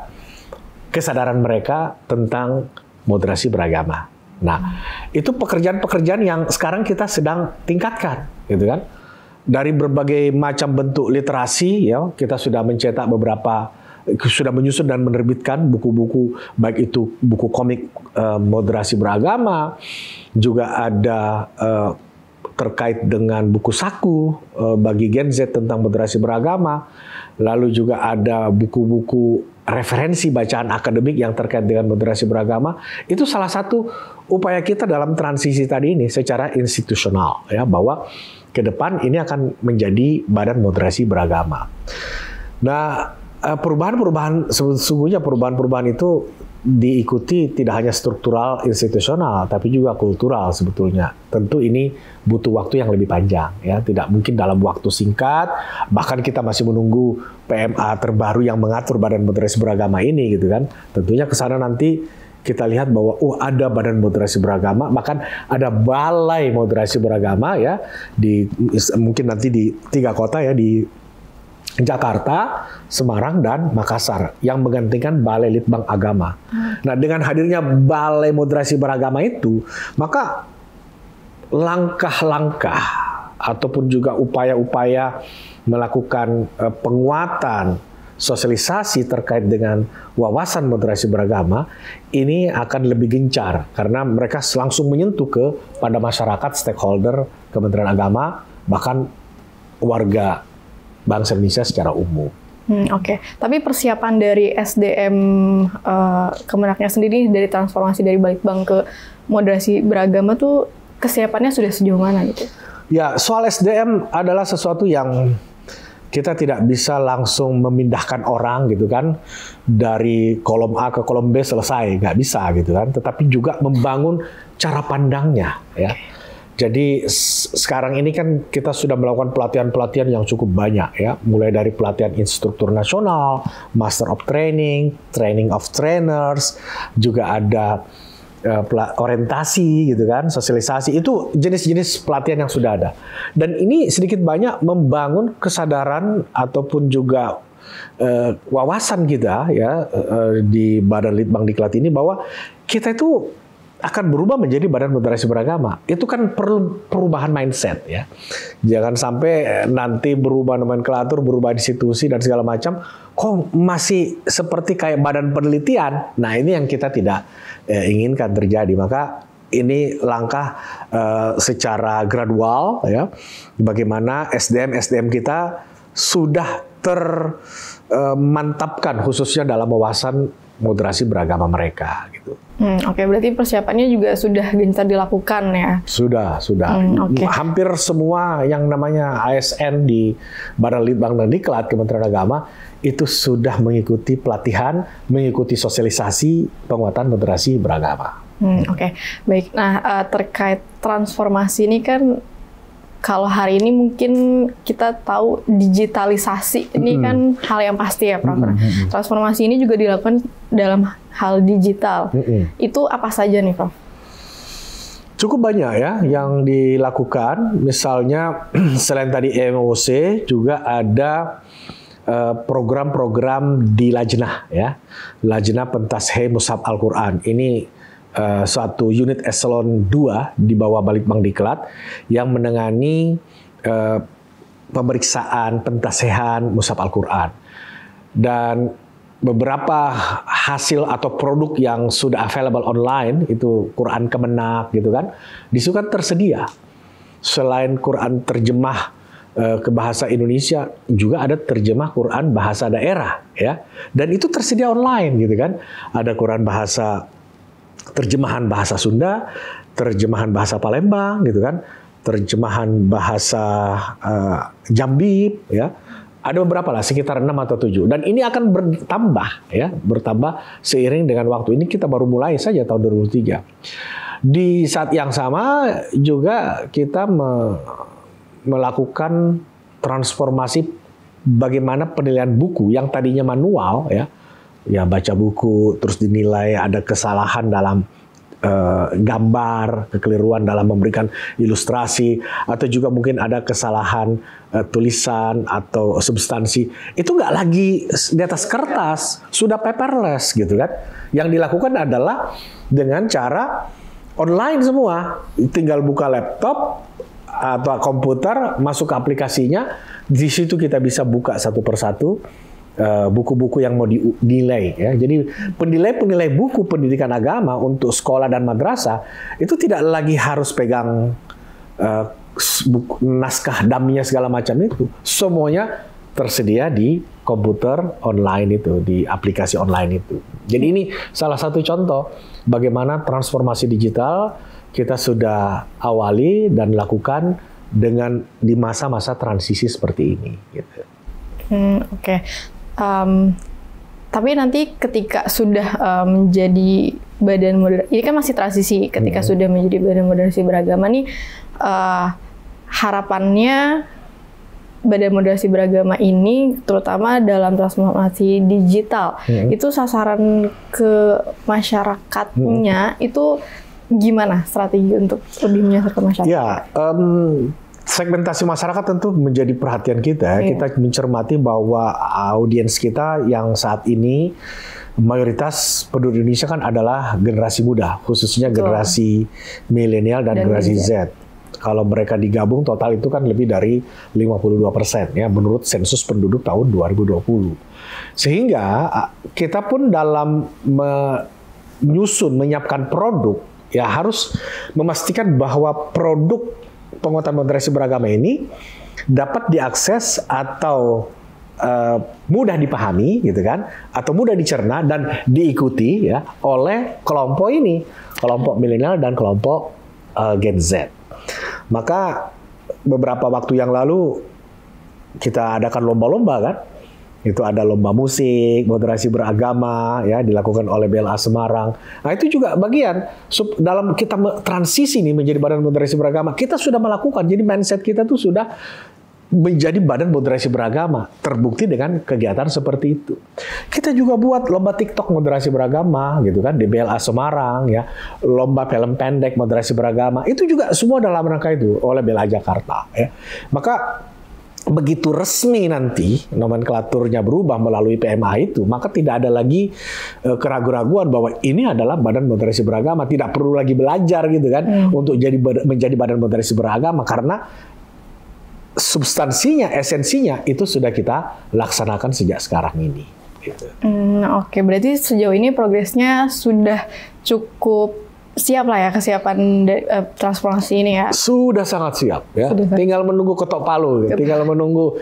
kesadaran mereka tentang moderasi beragama. Nah, itu pekerjaan-pekerjaan yang sekarang kita sedang tingkatkan gitu kan, dari berbagai macam bentuk literasi ya, kita sudah mencetak sudah menyusun dan menerbitkan buku-buku, baik itu buku komik moderasi beragama, juga ada terkait dengan buku saku bagi Gen Z tentang moderasi beragama, lalu juga ada buku-buku referensi bacaan akademik yang terkait dengan moderasi beragama. Itu salah satu upaya kita dalam transisi tadi ini secara institusional ya, bahwa ke depan ini akan menjadi Badan Moderasi Beragama. Nah, perubahan-perubahan sesungguhnya perubahan itu diikuti tidak hanya struktural institusional tapi juga kultural sebetulnya. Tentu ini butuh waktu yang lebih panjang ya, tidak mungkin dalam waktu singkat. Bahkan kita masih menunggu PMA terbaru yang mengatur Badan Moderasi Beragama ini gitu kan. Tentunya ke sana nanti kita lihat bahwa ada Badan Moderasi Beragama, bahkan ada Balai Moderasi Beragama ya, mungkin nanti di 3 kota ya, di Jakarta, Semarang, dan Makassar yang menggantikan Balai Litbang Agama. Nah, dengan hadirnya Balai Moderasi Beragama itu, maka langkah-langkah ataupun juga upaya-upaya melakukan penguatan sosialisasi terkait dengan wawasan moderasi beragama ini akan lebih gencar karena mereka langsung menyentuh pada masyarakat, stakeholder, Kementerian Agama, bahkan warga bangsa Indonesia secara umum. Oke. Tapi persiapan dari SDM Kemenaknya sendiri dari transformasi dari Balitbang ke moderasi beragama tuh kesiapannya sudah sejauh mana gitu? Ya, soal SDM adalah sesuatu yang kita tidak bisa langsung memindahkan orang gitu kan dari kolom A ke kolom B selesai, nggak bisa gitu kan. Tetapi juga membangun cara pandangnya ya. Jadi sekarang ini kan kita sudah melakukan pelatihan-pelatihan yang cukup banyak ya, mulai dari pelatihan instruktur nasional, Master of Training, Training of Trainers, juga ada orientasi gitu kan, sosialisasi, itu jenis-jenis pelatihan yang sudah ada. Dan ini sedikit banyak membangun kesadaran ataupun juga wawasan kita ya di Badan Litbang Diklat ini bahwa kita itu akan berubah menjadi Badan Moderasi Beragama. Itu kan perlu perubahan mindset ya. Jangan sampai nanti berubah nomenklatur, berubah institusi dan segala macam, kok masih seperti kayak badan penelitian. Nah, ini yang kita tidak inginkan terjadi. Maka ini langkah secara gradual ya. Bagaimana SDM kita sudah termantapkan khususnya dalam wawasan moderasi beragama mereka gitu. Oke, berarti persiapannya juga sudah gencar dilakukan ya? Sudah. Okay. Hampir semua yang namanya ASN di Badan Litbang dan Diklat Kementerian Agama itu sudah mengikuti pelatihan, mengikuti sosialisasi penguatan moderasi beragama. Oke. Baik. Nah, terkait transformasi ini kan kalau hari ini mungkin kita tahu digitalisasi ini kan hal yang pasti ya, Prof. Transformasi ini juga dilakukan dalam hal digital. Itu apa saja nih, Prof? Cukup banyak ya yang dilakukan. Misalnya selain tadi MOC juga ada program-program di Lajnah ya. Lajnah Pentasheh Mushaf Al-Quran. Ini suatu unit eselon 2 di bawah Balitbang Diklat yang menangani pemeriksaan pentasehan Mushaf Al-Quran. Dan beberapa hasil atau produk yang sudah available online, itu Quran Kemenak gitu kan, di situ kan tersedia. Selain Quran terjemah ke bahasa Indonesia, juga ada terjemah Quran bahasa daerah ya. Dan itu tersedia online gitu kan. Ada Quran terjemahan bahasa Sunda, terjemahan bahasa Palembang gitu kan, terjemahan bahasa Jambi ya. Ada beberapa lah, sekitar 6 atau 7. Dan ini akan bertambah seiring dengan waktu. Ini kita baru mulai saja tahun 2003. Di saat yang sama juga kita melakukan transformasi bagaimana penilaian buku yang tadinya manual ya baca buku terus dinilai ada kesalahan dalam gambar, kekeliruan dalam memberikan ilustrasi, atau juga mungkin ada kesalahan tulisan atau substansi. Itu nggak lagi di atas kertas, sudah paperless gitu kan. Yang dilakukan adalah dengan cara online semua. Tinggal buka laptop atau komputer, masuk ke aplikasinya, di situ kita bisa buka satu persatu buku-buku yang mau dinilai ya. Jadi penilai buku pendidikan agama untuk sekolah dan madrasah itu tidak lagi harus pegang naskah dummy-nya segala macam itu. Semuanya tersedia di komputer online itu, di aplikasi online itu. Jadi ini salah satu contoh bagaimana transformasi digital kita sudah awali dan lakukan dengan di masa-masa transisi seperti ini gitu. Oke. Tapi nanti ketika sudah menjadi badan moderasi, ini kan masih transisi, ketika sudah menjadi badan moderasi beragama nih, harapannya badan moderasi beragama ini terutama dalam transformasi digital, itu sasaran ke masyarakatnya itu gimana strategi untuk lebih menyasar ke masyarakat? Ya, segmentasi masyarakat tentu menjadi perhatian kita. Kita mencermati bahwa audiens kita yang saat ini mayoritas penduduk Indonesia kan adalah generasi muda, khususnya generasi milenial dan generasi Z. Kalau mereka digabung total itu kan lebih dari 52% ya menurut sensus penduduk tahun 2020. Sehingga kita pun dalam menyiapkan produk ya harus memastikan bahwa produk penguatan moderasi beragama ini dapat diakses atau mudah dipahami gitu kan, atau mudah dicerna dan diikuti ya oleh kelompok ini, kelompok milenial dan kelompok Gen Z. Maka beberapa waktu yang lalu kita adakan lomba-lomba kan, itu ada lomba musik moderasi beragama ya dilakukan oleh BLA Semarang. Nah itu juga bagian dalam kita transisi nih menjadi badan moderasi beragama, kita sudah melakukan, jadi mindset kita tuh sudah menjadi badan moderasi beragama, terbukti dengan kegiatan seperti itu. Kita juga buat lomba TikTok moderasi beragama gitu kan di BLA Semarang ya, lomba film pendek moderasi beragama, itu juga semua dalam rangka itu oleh BLA Jakarta ya. Maka begitu resmi nanti nomenklaturnya berubah melalui PMA itu, maka tidak ada lagi keraguan-raguan bahwa ini adalah badan moderasi beragama, tidak perlu lagi belajar gitu kan untuk menjadi badan moderasi beragama, karena substansinya, esensinya itu sudah kita laksanakan sejak sekarang ini. Gitu. Oke, berarti sejauh ini progresnya sudah cukup siap lah ya, kesiapan transformasi ini ya? Sudah sangat siap ya. Tinggal menunggu ketok palu, tinggal menunggu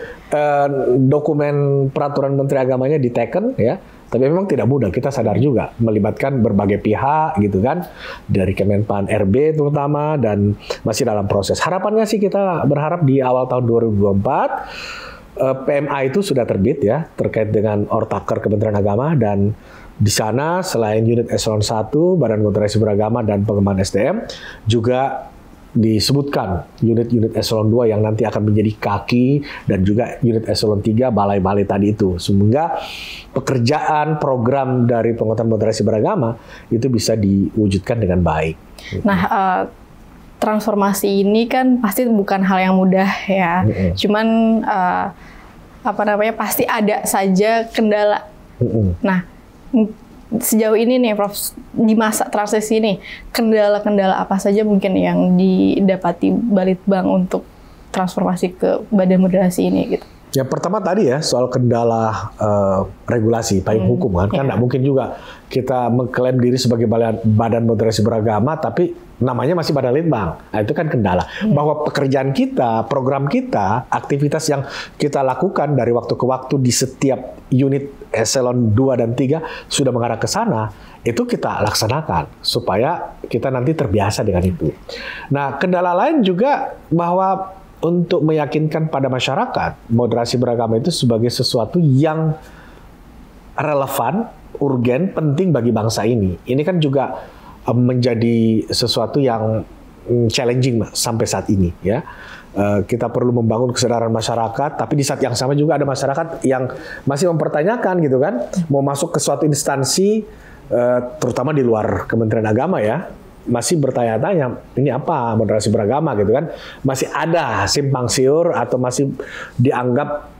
dokumen peraturan Menteri Agamanya diteken ya. Tapi memang tidak mudah, kita sadar juga melibatkan berbagai pihak gitu kan, dari Kemenpan RB terutama, dan masih dalam proses. Harapannya sih kita berharap di awal tahun 2024 PMA itu sudah terbit ya terkait dengan Ortaker Kementerian Agama, dan di sana selain unit eselon 1 Badan Moderasi Beragama dan Pengembangan SDM juga disebutkan unit-unit eselon 2 yang nanti akan menjadi kaki, dan juga unit eselon 3 balai-balai tadi itu, sehingga pekerjaan program dari penguatan moderasi beragama itu bisa diwujudkan dengan baik. Nah, transformasi ini kan pasti bukan hal yang mudah ya. Cuman pasti ada saja kendala. Nah, sejauh ini nih Prof, di masa transisi ini, kendala-kendala apa saja mungkin yang didapati Balitbang untuk transformasi ke badan moderasi ini gitu? Ya pertama tadi ya soal kendala regulasi, payung hukum kan, kan nggak mungkin juga kita mengklaim diri sebagai badan moderasi beragama tapi namanya masih Badan Litbang. Nah, itu kan kendala. Bahwa pekerjaan kita, program kita, aktivitas yang kita lakukan dari waktu ke waktu di setiap unit eselon 2 dan 3 sudah mengarah ke sana, itu kita laksanakan supaya kita nanti terbiasa dengan itu. Nah, kendala lain juga bahwa untuk meyakinkan pada masyarakat moderasi beragama itu sebagai sesuatu yang relevan, urgen, penting bagi bangsa ini. Ini kan juga menjadi sesuatu yang challenging sampai saat ini ya. Kita perlu membangun kesadaran masyarakat, tapi di saat yang sama juga ada masyarakat yang masih mempertanyakan gitu kan, mau masuk ke suatu instansi terutama di luar Kementerian Agama ya, masih bertanya-tanya ini apa moderasi beragama gitu kan, masih ada simpang siur atau masih dianggap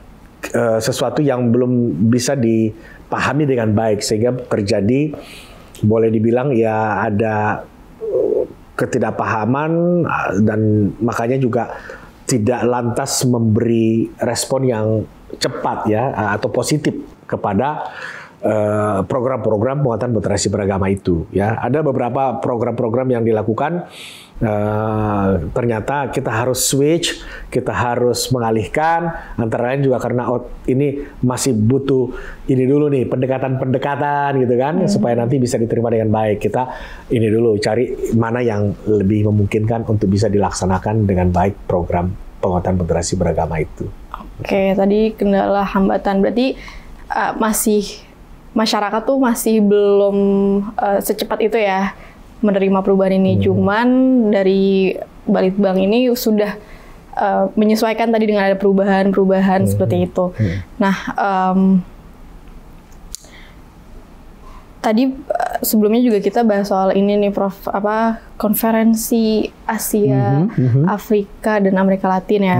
sesuatu yang belum bisa dipahami dengan baik, sehingga terjadi boleh dibilang ya ada ketidakpahaman, dan makanya juga tidak lantas memberi respon yang cepat ya atau positif kepada program-program penguatan moderasi beragama itu ya. Ada beberapa program-program yang dilakukan, ternyata kita harus switch, kita harus mengalihkan, antara lain juga karena ini masih butuh ini dulu nih pendekatan-pendekatan gitu kan, supaya nanti bisa diterima dengan baik. Kita ini dulu cari mana yang lebih memungkinkan untuk bisa dilaksanakan dengan baik program penguatan moderasi beragama itu. Oke, tadi kendala hambatan berarti masyarakat tuh masih belum secepat itu ya menerima perubahan ini. Cuman dari Balitbang ini sudah menyesuaikan tadi dengan ada perubahan-perubahan seperti itu. Nah, tadi sebelumnya juga kita bahas soal ini nih Prof, konferensi Asia, Afrika dan Amerika Latin ya.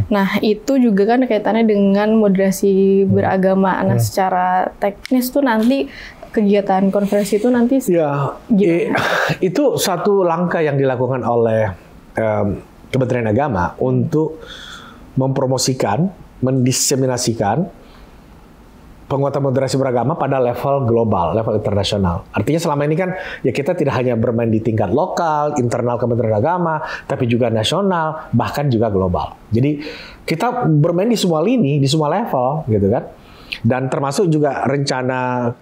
Nah, itu juga kan kaitannya dengan moderasi beragama. Nah, secara teknis tuh nanti kegiatan konferensi itu nanti ya itu satu langkah yang dilakukan oleh Kementerian Agama untuk mempromosikan, mendiseminasikan penguatan moderasi beragama pada level global, level internasional. Artinya selama ini kan ya kita tidak hanya bermain di tingkat lokal, internal Kementerian Agama, tapi juga nasional, bahkan juga global. Jadi kita bermain di semua lini, di semua level, gitu kan. Dan termasuk juga rencana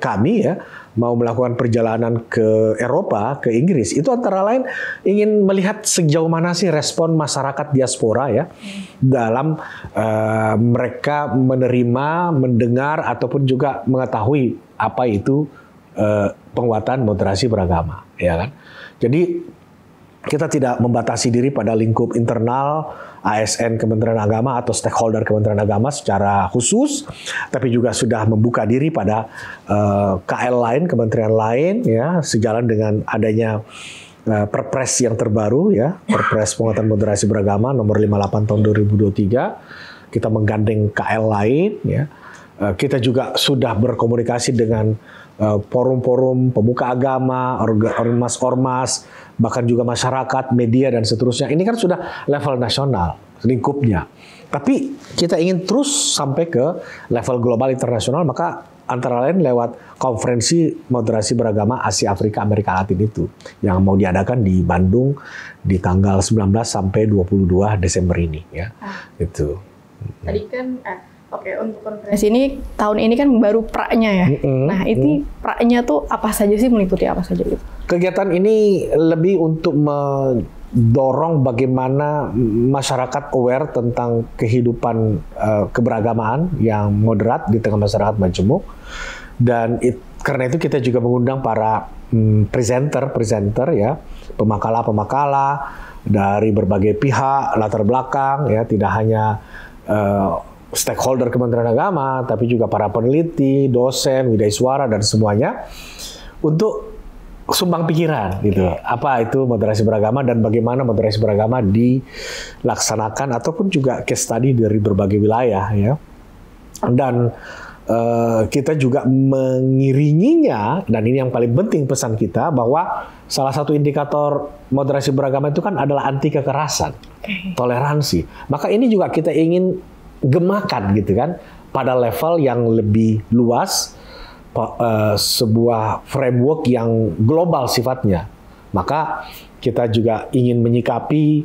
kami ya mau melakukan perjalanan ke Eropa, ke Inggris, itu antara lain ingin melihat sejauh mana sih respon masyarakat diaspora ya dalam mereka menerima, mendengar ataupun juga mengetahui apa itu penguatan moderasi beragama, ya kan? Jadi kita tidak membatasi diri pada lingkup internal ASN Kementerian Agama atau stakeholder Kementerian Agama secara khusus, tapi juga sudah membuka diri pada KL lain, kementerian lain, ya, sejalan dengan adanya Perpres yang terbaru, ya, Perpres Penguatan Moderasi Beragama nomor 58 tahun 2023. Kita menggandeng KL lain, ya. Kita juga sudah berkomunikasi dengan forum-forum pemuka agama, ormas-ormas, bahkan juga masyarakat, media, dan seterusnya. Ini kan sudah level nasional, lingkupnya. Tapi kita ingin terus sampai ke level global internasional, maka antara lain lewat konferensi moderasi beragama Asia, Afrika, Amerika Latin itu, yang mau diadakan di Bandung di tanggal 19 sampai 22 Desember ini. Ya. Itu. Tadi kan... Oke, untuk konferensi ini tahun ini kan baru pra-nya ya. Nah, ini pra-nya tuh apa saja sih, meliputi apa saja gitu? Kegiatan ini lebih untuk mendorong bagaimana masyarakat aware tentang kehidupan keberagamaan yang moderat di tengah masyarakat majemuk. Dan karena itu kita juga mengundang para presenter ya, pemakala-pemakala dari berbagai pihak, latar belakang ya, tidak hanya stakeholder Kementerian Agama, tapi juga para peneliti, dosen, widaiswara, dan semuanya untuk sumbang pikiran gitu. Apa itu moderasi beragama dan bagaimana moderasi beragama dilaksanakan ataupun juga case study dari berbagai wilayah ya. Dan kita juga mengiringinya, dan ini yang paling penting pesan kita, bahwa salah satu indikator moderasi beragama itu kan adalah anti kekerasan, toleransi. Maka ini juga kita ingin gemakan gitu kan pada level yang lebih luas, sebuah framework yang global sifatnya. Maka kita juga ingin menyikapi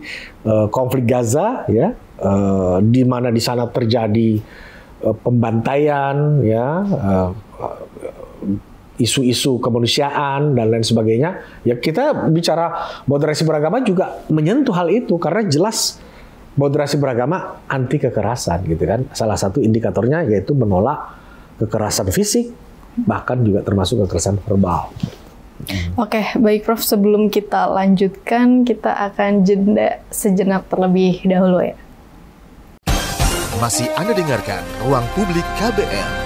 konflik Gaza ya, di mana di sana terjadi pembantaian ya, isu-isu kemanusiaan dan lain sebagainya. Ya kita bicara moderasi beragama juga menyentuh hal itu, karena jelas moderasi beragama anti kekerasan gitu kan. Salah satu indikatornya yaitu menolak kekerasan fisik, bahkan juga termasuk kekerasan verbal. Oke, baik Prof. Sebelum kita lanjutkan, kita akan jeda sejenak terlebih dahulu ya. Masih Anda dengarkan Ruang Publik KBR.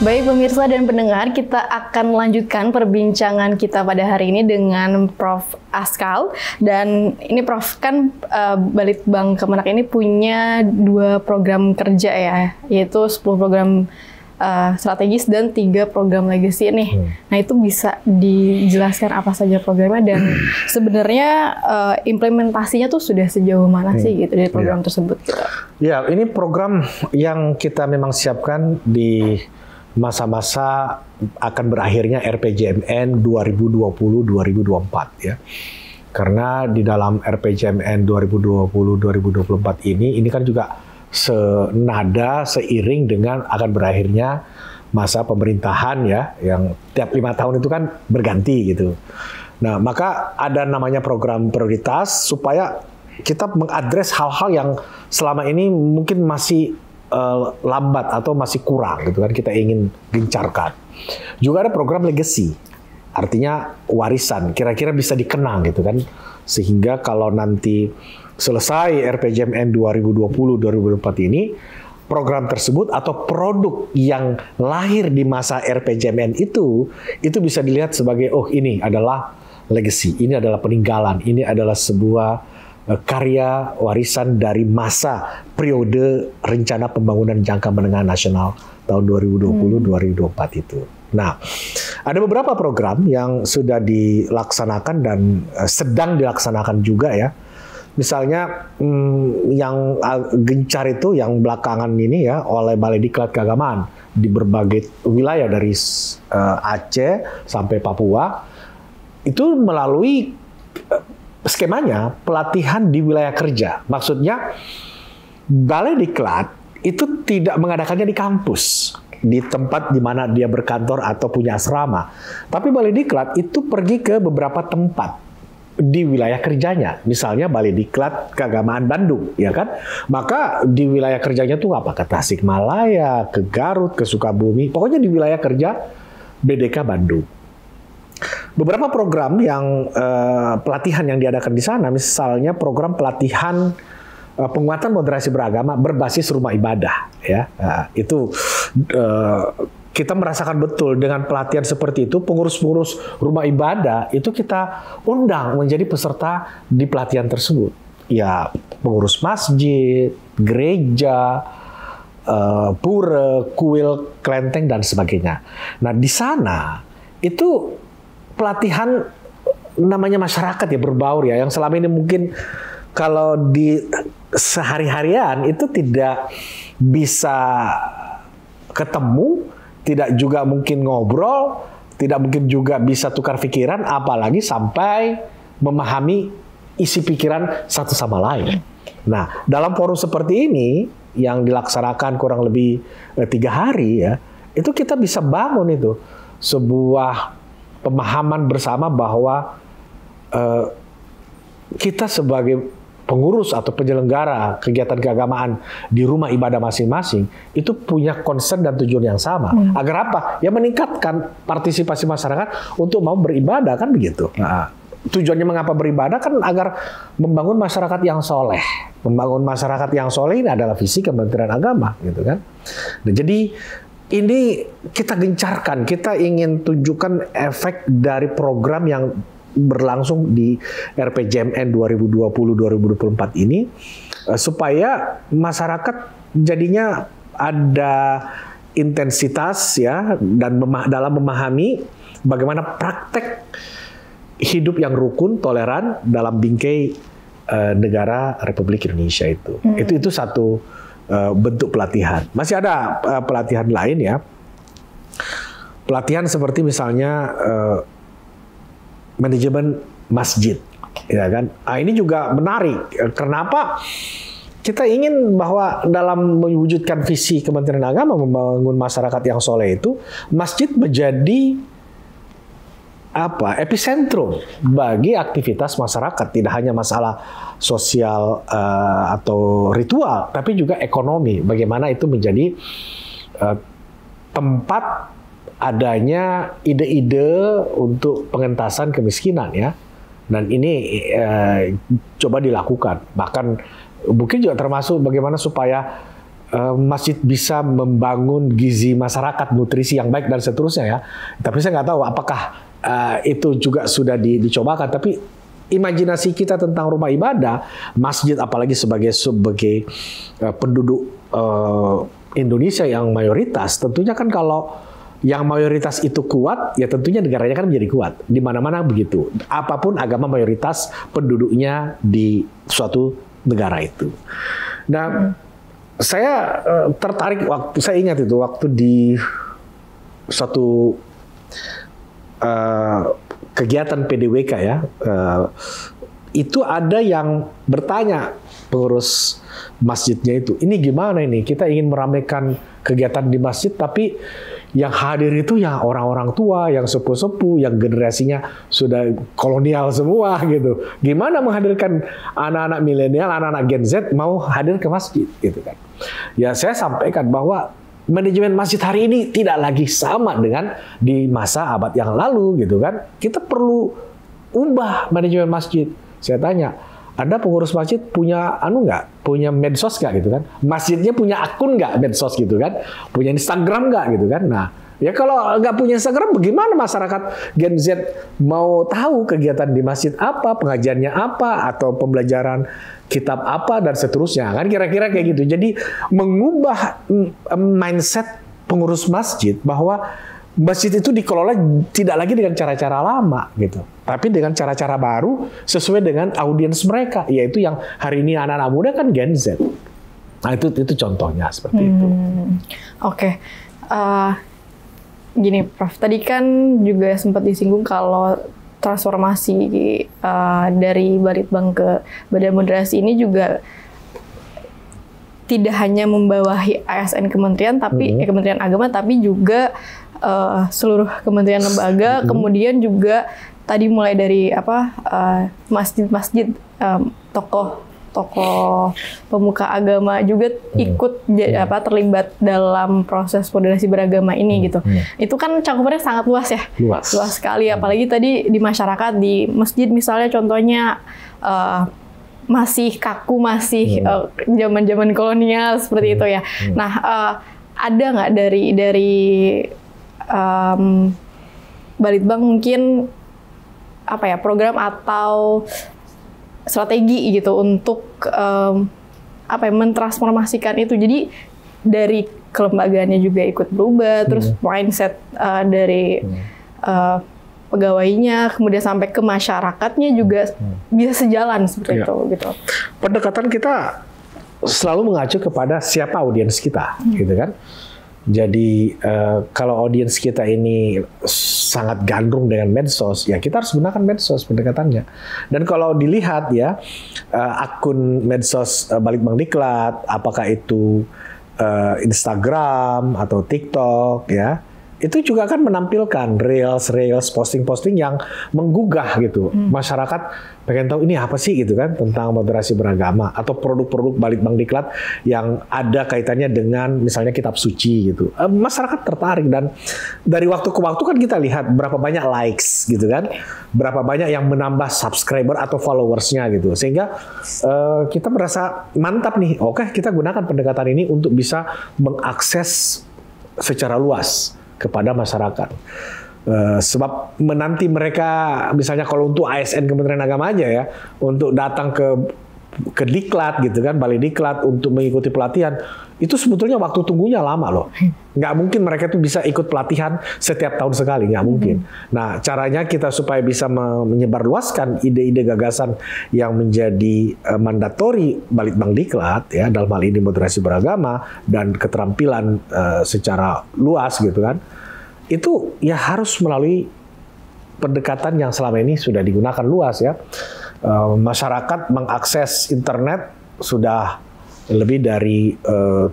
Baik pemirsa dan pendengar, kita akan melanjutkan perbincangan kita pada hari ini dengan Prof. Askal. Dan ini Prof, kan Balitbang Kemenak ini punya 2 program kerja ya, yaitu 10 program strategis dan 3 program legacy nih. Nah itu bisa dijelaskan apa saja programnya dan sebenarnya implementasinya tuh sudah sejauh mana sih gitu dari program tersebut gitu. Ya, ini program yang kita memang siapkan di masa-masa akan berakhirnya RPJMN 2020-2024 ya. Karena di dalam RPJMN 2020-2024 ini kan juga senada, seiring dengan akan berakhirnya masa pemerintahan ya, yang tiap 5 tahun itu kan berganti gitu. Nah, maka ada namanya program prioritas supaya kita mengadres hal-hal yang selama ini mungkin masih lambat atau masih kurang gitu kan, kita ingin gencarkan. Juga ada program legacy, artinya warisan, kira-kira bisa dikenang gitu kan, sehingga kalau nanti selesai RPJMN 2020-2024 ini, program tersebut atau produk yang lahir di masa RPJMN itu bisa dilihat sebagai, oh ini adalah legacy, ini adalah peninggalan, ini adalah sebuah karya warisan dari masa periode rencana pembangunan jangka menengah nasional tahun 2020-2024 itu. Nah, ada beberapa program yang sudah dilaksanakan dan sedang dilaksanakan juga ya. misalnya yang gencar itu yang belakangan ini ya oleh Balai Diklat Keagamaan di berbagai wilayah dari Aceh sampai Papua itu melalui skemanya pelatihan di wilayah kerja. Maksudnya Balai Diklat itu tidak mengadakannya di kampus, di tempat di mana dia berkantor atau punya asrama. Tapi Balai Diklat itu pergi ke beberapa tempat di wilayah kerjanya. Misalnya Balai Diklat Keagamaan Bandung, ya kan? Maka di wilayah kerjanya tuh apa? Ke Tasikmalaya, ke Garut, ke Sukabumi. Pokoknya di wilayah kerja BDK Bandung. Beberapa program yang pelatihan yang diadakan di sana, misalnya program pelatihan penguatan moderasi beragama berbasis rumah ibadah, ya. Itu kita merasakan betul dengan pelatihan seperti itu, pengurus-pengurus rumah ibadah itu kita undang menjadi peserta di pelatihan tersebut. Ya, pengurus masjid, gereja, pura, kuil, kelenteng dan sebagainya. Nah, di sana itu pelatihan namanya masyarakat ya, berbaur ya, yang selama ini mungkin kalau di sehari-harian itu tidak bisa ketemu, tidak juga mungkin ngobrol, tidak mungkin juga bisa tukar pikiran, apalagi sampai memahami isi pikiran satu sama lain. Nah, dalam forum seperti ini yang dilaksanakan kurang lebih 3 hari ya, itu kita bisa bangun itu sebuah pemahaman bersama bahwa kita sebagai pengurus atau penyelenggara kegiatan keagamaan di rumah ibadah masing-masing itu punya concern dan tujuan yang sama. Agar apa? Ya meningkatkan partisipasi masyarakat untuk mau beribadah, kan begitu. Nah, tujuannya mengapa beribadah kan agar membangun masyarakat yang soleh. Membangun masyarakat yang soleh ini adalah visi Kementerian Agama, gitu kan. Nah, jadi ini kita gencarkan, kita ingin tunjukkan efek dari program yang berlangsung di RPJMN 2020-2024 ini supaya masyarakat jadinya ada intensitas ya dan dalam memahami bagaimana praktek hidup yang rukun, toleran dalam bingkai negara Republik Indonesia itu. Itu satu bentuk pelatihan. Masih ada pelatihan lain ya. Pelatihan seperti misalnya manajemen masjid, ya kan? Nah, ini juga menarik. Kenapa? Kita ingin bahwa dalam mewujudkan visi Kementerian Agama membangun masyarakat yang soleh itu, masjid menjadi epicentrum bagi aktivitas masyarakat. Tidak hanya masalah sosial atau ritual, tapi juga ekonomi. Bagaimana itu menjadi tempat adanya ide-ide untuk pengentasan kemiskinan ya, dan ini coba dilakukan. Bahkan mungkin juga termasuk bagaimana supaya masjid bisa membangun gizi masyarakat, nutrisi yang baik dan seterusnya ya. Tapi saya nggak tahu apakah itu juga sudah dicobakan. Tapi imajinasi kita tentang rumah ibadah, masjid apalagi sebagai penduduk Indonesia yang mayoritas, tentunya kan kalau yang mayoritas itu kuat, ya tentunya negaranya kan menjadi kuat. Di mana-mana begitu. Apapun agama mayoritas penduduknya di suatu negara itu. Nah, saya tertarik saya ingat itu waktu di suatu kegiatan PDWK ya, itu ada yang bertanya pengurus masjidnya itu, ini gimana ini? Kita ingin meramaikan kegiatan di masjid, tapi yang hadir itu yang orang-orang tua, yang sepuh-sepuh, yang generasinya sudah kolonial semua gitu. Gimana menghadirkan anak-anak milenial, anak-anak Gen Z mau hadir ke masjid gitu kan? Ya saya sampaikan bahwa manajemen masjid hari ini tidak lagi sama dengan di masa abad yang lalu gitu kan. Kita perlu ubah manajemen masjid. Saya tanya, Anda pengurus masjid punya punya medsos nggak gitu kan? Masjidnya punya akun nggak medsos gitu kan? Punya Instagram nggak gitu kan? Nah, ya kalau nggak punya Instagram, bagaimana masyarakat Gen Z mau tahu kegiatan di masjid apa, pengajiannya apa, atau pembelajaran kitab apa dan seterusnya kan? Kira-kira kayak gitu. Jadi mengubah mindset pengurus masjid bahwa masjid itu dikelola tidak lagi dengan cara-cara lama gitu, tapi dengan cara-cara baru sesuai dengan audiens mereka, yaitu yang hari ini anak-anak muda kan Gen Z. Nah itu contohnya seperti itu. Oke. Gini, Prof. Tadi kan juga sempat disinggung kalau transformasi dari Balitbang ke Badan Moderasi ini juga tidak hanya membawahi ASN Kementerian, tapi Kementerian Agama, tapi juga seluruh kementerian lembaga, kemudian juga tadi mulai dari masjid-masjid, tokoh pemuka agama juga ikut terlibat dalam proses moderasi beragama ini gitu. Itu kan cakupannya sangat luas ya, luas sekali. Apalagi tadi di masyarakat, di masjid misalnya contohnya masih kaku, masih zaman-zaman kolonial seperti itu ya. Nah, ada nggak dari Balitbang mungkin program atau strategi gitu untuk mentransformasikan itu, jadi dari kelembagaannya juga ikut berubah, terus mindset dari pegawainya, kemudian sampai ke masyarakatnya juga bisa sejalan seperti itu gitu. Pendekatan kita selalu mengacu kepada siapa audiens kita, gitu kan. Jadi kalau audiens kita ini sangat gandrung dengan medsos, ya kita harus gunakan medsos pendekatannya. Dan kalau dilihat ya akun medsos Balitbang Diklat, apakah itu Instagram atau TikTok ya, itu juga kan menampilkan reels, posting-posting yang menggugah gitu. Masyarakat pengen tahu ini apa sih gitu kan tentang moderasi beragama, atau produk-produk Balitbang Diklat yang ada kaitannya dengan misalnya kitab suci gitu. Masyarakat tertarik, dan dari waktu ke waktu kan kita lihat berapa banyak likes gitu kan, berapa banyak yang menambah subscriber atau followersnya gitu. Sehingga kita merasa mantap nih, oke kita gunakan pendekatan ini untuk bisa mengakses secara luas kepada masyarakat. Sebab menanti mereka, misalnya kalau untuk ASN Kementerian Agama aja ya, untuk datang ke Diklat gitu kan, Balai Diklat untuk mengikuti pelatihan, itu sebetulnya waktu tunggunya lama loh. Nggak mungkin mereka tuh bisa ikut pelatihan setiap tahun sekali, nggak mungkin. Nah, caranya kita supaya bisa menyebarluaskan ide-ide gagasan yang menjadi mandatori Balitbang Diklat ya, dalam hal ini moderasi beragama dan keterampilan secara luas gitu kan, itu ya harus melalui pendekatan yang selama ini sudah digunakan luas ya. Masyarakat mengakses internet sudah lebih dari 75%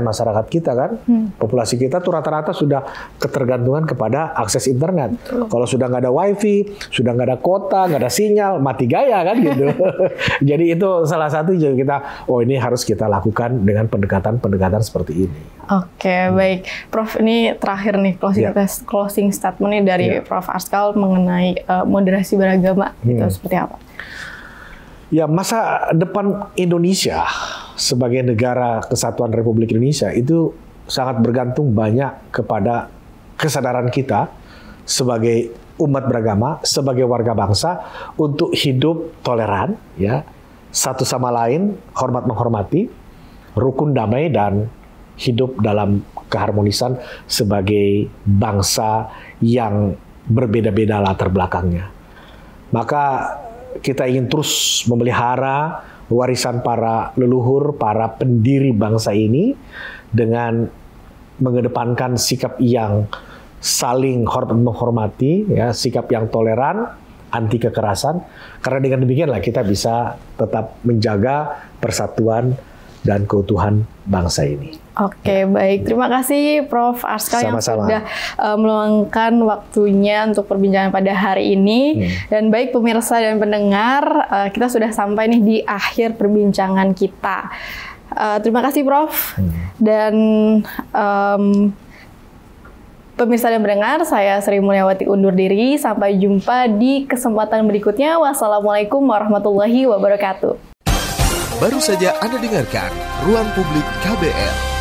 masyarakat kita kan. Populasi kita tuh rata-rata sudah ketergantungan kepada akses internet. Kalau sudah nggak ada wifi, sudah nggak ada kuota, nggak ada sinyal, mati gaya kan gitu. Jadi itu salah satu juga kita, ini harus kita lakukan dengan pendekatan-pendekatan seperti ini. Oke, baik. Prof, ini terakhir nih closing statement nih dari Prof Arskal mengenai moderasi beragama itu seperti apa? Ya, masa depan Indonesia sebagai negara kesatuan Republik Indonesia itu sangat bergantung banyak kepada kesadaran kita sebagai umat beragama, sebagai warga bangsa untuk hidup toleran, ya, satu sama lain, hormat menghormati, rukun damai, dan hidup dalam keharmonisan sebagai bangsa yang berbeda-beda latar belakangnya. Maka kita ingin terus memelihara warisan para leluhur, para pendiri bangsa ini dengan mengedepankan sikap yang saling hormat menghormati, ya, sikap yang toleran, anti kekerasan. Karena dengan demikianlah kita bisa tetap menjaga persatuan dan keutuhan bangsa ini. Oke, baik. Terima kasih Prof Arskal yang sudah meluangkan waktunya untuk perbincangan pada hari ini. Dan baik pemirsa dan pendengar, kita sudah sampai nih di akhir perbincangan kita. Terima kasih Prof. Dan pemirsa dan pendengar, saya Sri Mulyawati undur diri. Sampai jumpa di kesempatan berikutnya. Wassalamualaikum warahmatullahi wabarakatuh. Baru saja Anda dengarkan Ruang Publik KBR.